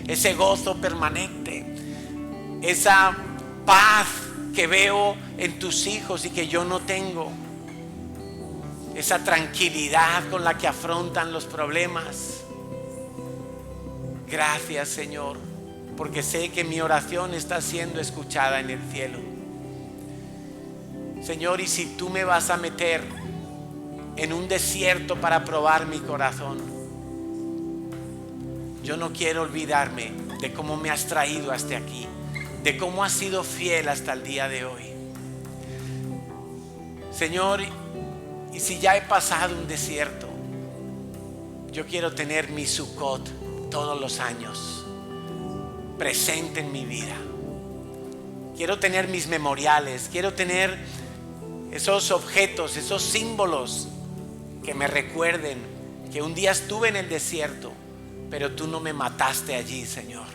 Ese gozo permanente, esa paz que veo en tus hijos y que yo no tengo. Esa tranquilidad con la que afrontan los problemas. Gracias, Señor, porque sé que mi oración está siendo escuchada en el cielo. Señor, y si tú me vas a meter en un desierto para probar mi corazón, yo no quiero olvidarme de cómo me has traído hasta aquí, de cómo has sido fiel hasta el día de hoy. Señor, y si ya he pasado un desierto, yo quiero tener mi Sukkot todos los años. presente en mi vida. Quiero tener mis memoriales, quiero tener esos objetos, esos símbolos que me recuerden que un día estuve en el desierto, pero tú no me mataste allí, Señor.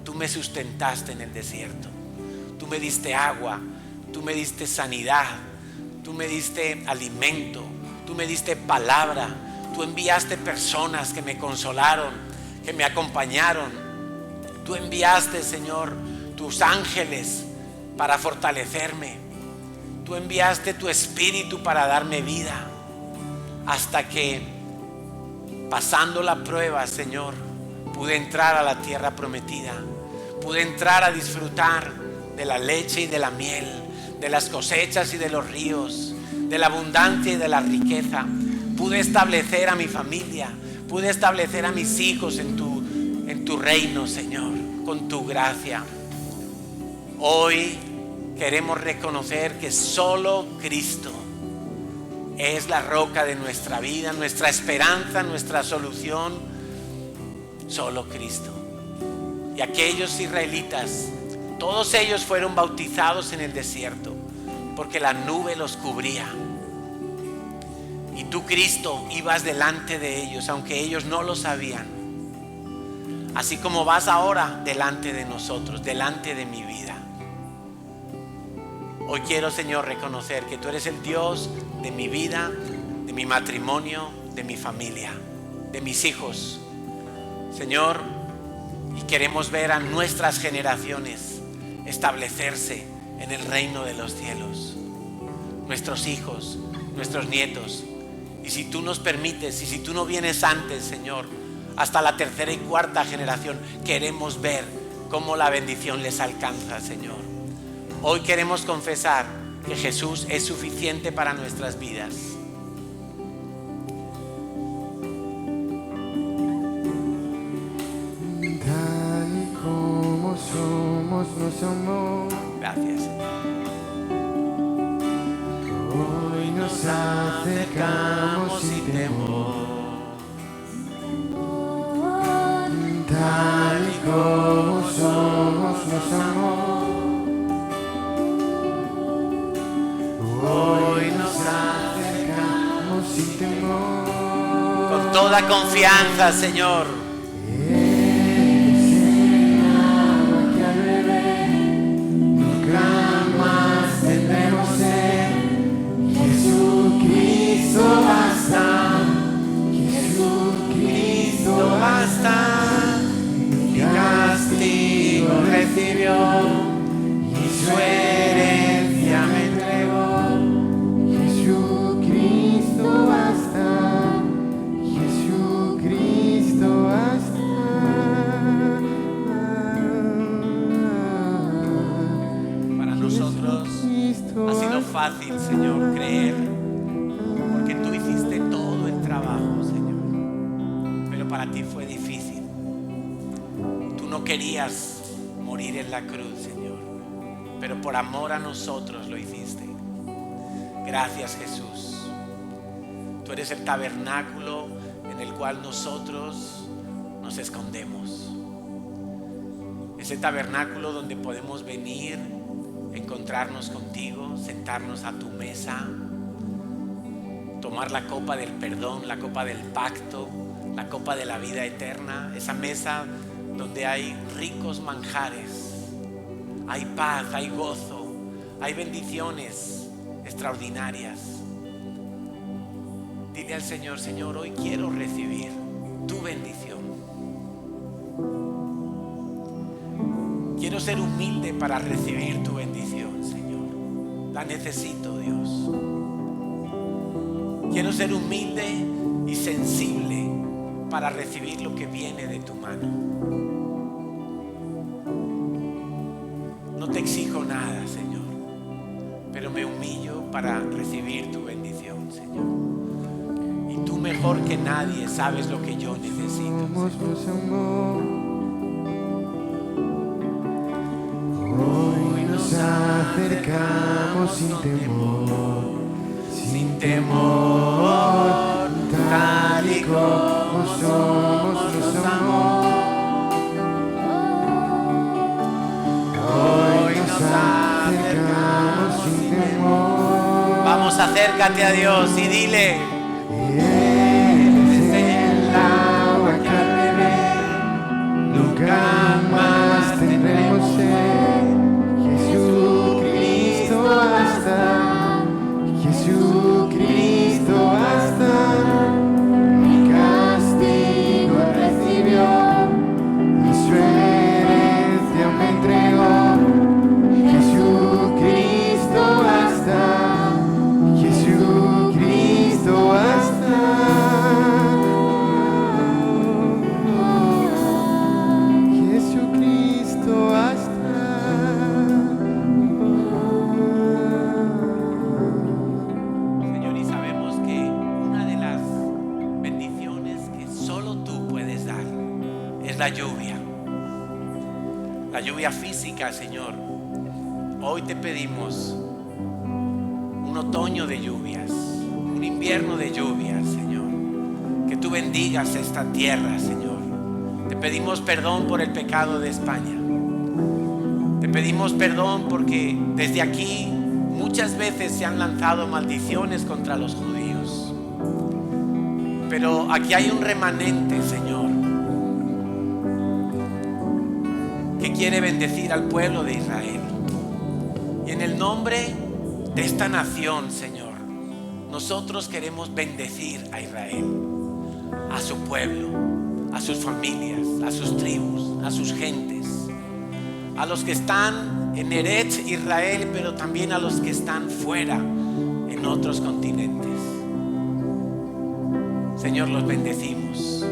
Tú me sustentaste en el desierto. Tú me diste agua, tú me diste sanidad, tú me diste alimento, tú me diste palabra, tú enviaste personas que me consolaron, que me acompañaron. Tú enviaste, Señor, tus ángeles para fortalecerme. Tú enviaste tu espíritu para darme vida, hasta que, pasando la prueba, Señor, pude entrar a la tierra prometida. Pude entrar a disfrutar de la leche y de la miel, de las cosechas y de los ríos, de la abundancia y de la riqueza. Pude establecer a mi familia, pude establecer a mis hijos en tu reino, Señor, con tu gracia. Hoy queremos reconocer que solo Cristo es la roca de nuestra vida, nuestra esperanza, nuestra solución. Solo Cristo. Y aquellos israelitas, todos ellos fueron bautizados en el desierto, porque la nube los cubría. Y tú, Cristo, ibas delante de ellos, aunque ellos no lo sabían. Así como vas ahora delante de nosotros, delante de mi vida. Hoy quiero, Señor, reconocer que tú eres el Dios de mi vida, de mi matrimonio, de mi familia, de mis hijos. Señor, y queremos ver a nuestras generaciones establecerse en el reino de los cielos. Nuestros hijos, nuestros nietos. Y si tú nos permites, y si tú no vienes antes, Señor, hasta la tercera y cuarta generación, queremos ver cómo la bendición les alcanza, Señor. Hoy queremos confesar que Jesús es suficiente para nuestras vidas. Tal y como somos, nos amó. Gracias. Hoy nos acercamos sin temor. Tal y como somos, nos amó. Hoy nos acercamos sin temor. Con toda confianza, Señor. Eres el agua que al beber nunca más tendremos sed. Jesucristo basta, Jesucristo basta. Mi castigo recibió y su herencia me entregó. Jesucristo basta, Jesucristo basta. Para nosotros ha sido fácil, Señor, creer, porque tú hiciste todo el trabajo, Señor. Pero para ti fue difícil. Tú no querías morir en la cruz, Señor, pero por amor a nosotros lo hiciste. Gracias, Jesús. Tú eres el tabernáculo en el cual nosotros nos escondemos. Ese tabernáculo donde podemos venir, encontrarnos contigo, sentarnos a tu mesa, tomar la copa del perdón, la copa del pacto, la copa de la vida eterna. Esa mesa donde hay ricos manjares, hay paz, hay gozo, hay bendiciones extraordinarias. Dile al Señor: Señor, hoy quiero recibir tu bendición. Quiero ser humilde para recibir tu bendición, Señor. La necesito, Dios. Quiero ser humilde y sensible para recibir lo que viene de tu mano. No te exijo nada, Señor, pero me humillo para recibir tu bendición, Señor. Y tú mejor que nadie sabes lo que yo necesito, Señor. Hoy nos acercamos sin temor, tal y como somos, nos amó. Vamos, acércate a Dios y dile. Eres el agua que al beber nunca más tendremos sed. Jesucristo basta, Jesucristo basta. Mi castigo recibió, y su herencia me entregó. Jesucristo basta, Jesucristo basta. Jesucristo basta. Señor, y sabemos que una de las bendiciones que solo tú puedes dar es la lluvia. La lluvia física, Señor. Hoy te pedimos un otoño de lluvias, un invierno de lluvias, Señor. Que tú bendigas esta tierra, Señor. Te pedimos perdón por el pecado de España. Te pedimos perdón porque desde aquí muchas veces se han lanzado maldiciones contra los judíos. Pero aquí hay un remanente, Señor, que quiere bendecir al pueblo de Israel. Y en el nombre de esta nación, Señor, nosotros queremos bendecir a Israel, a su pueblo, a sus familias, a sus tribus, a sus gentes, a los que están en Eretz Israel, pero también a los que están fuera en otros continentes. Señor, los bendecimos.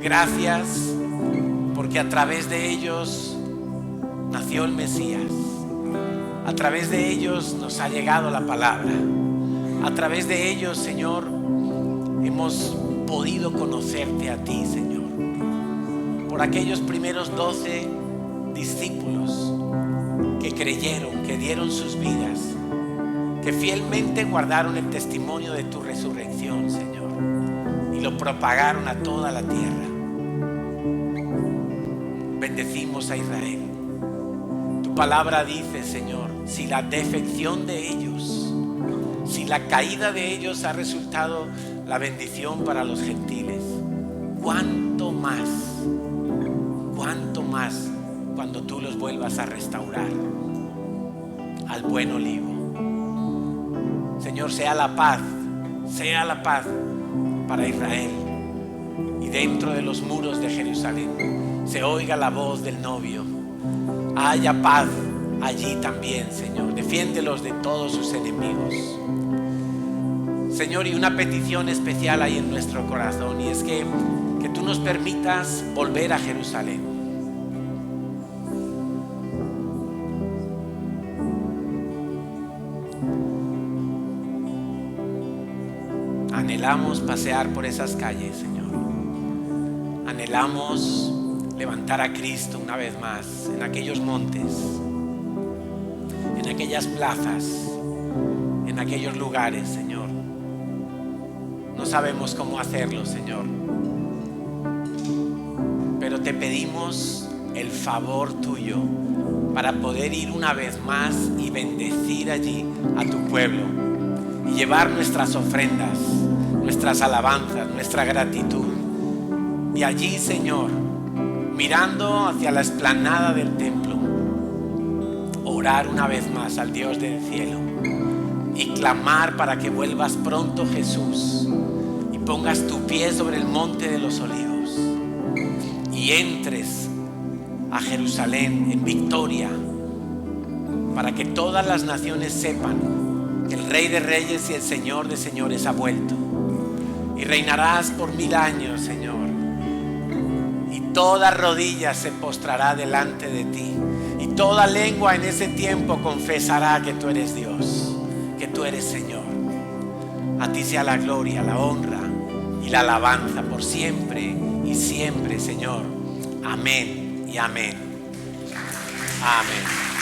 Gracias porque a través de ellos nació el Mesías. A través de ellos nos ha llegado la palabra. A través de ellos, Señor, hemos podido conocerte a ti, Señor. Por aquellos primeros 12 discípulos que creyeron, que dieron sus vidas, que fielmente guardaron el testimonio de tu resurrección, Señor, y lo propagaron a toda la tierra. Bendecimos a Israel. Tu palabra dice, Señor, si la defección de ellos, si la caída de ellos ha resultado la bendición para los gentiles, ¿cuánto más cuando tú los vuelvas a restaurar al buen olivo? Señor, sea la paz para Israel, y dentro de los muros de Jerusalén se oiga la voz del novio. Haya paz allí también, Señor. Defiéndelos de todos sus enemigos. Señor, y una petición especial hay en nuestro corazón, y es que tú nos permitas volver a Jerusalén. Anhelamos pasear por esas calles, Señor. Anhelamos levantar a Cristo una vez más en aquellos montes, en aquellas plazas, en aquellos lugares, Señor. No sabemos cómo hacerlo, Señor, pero te pedimos el favor tuyo para poder ir una vez más y bendecir allí a tu pueblo y llevar nuestras ofrendas, nuestras alabanzas, nuestra gratitud. Y allí, Señor, mirando hacia la explanada del templo, orar una vez más al Dios del cielo y clamar para que vuelvas pronto, Jesús, y pongas tu pie sobre el monte de los olivos y entres a Jerusalén en victoria, para que todas las naciones sepan que el Rey de Reyes y el Señor de Señores ha vuelto, y reinarás por 1000 años, Señor, y toda rodilla se postrará delante de ti, y toda lengua en ese tiempo confesará que tú eres Dios, que tú eres Señor. A ti sea la gloria, la honra y la alabanza por siempre y siempre, Señor. Amén y amén. Amén.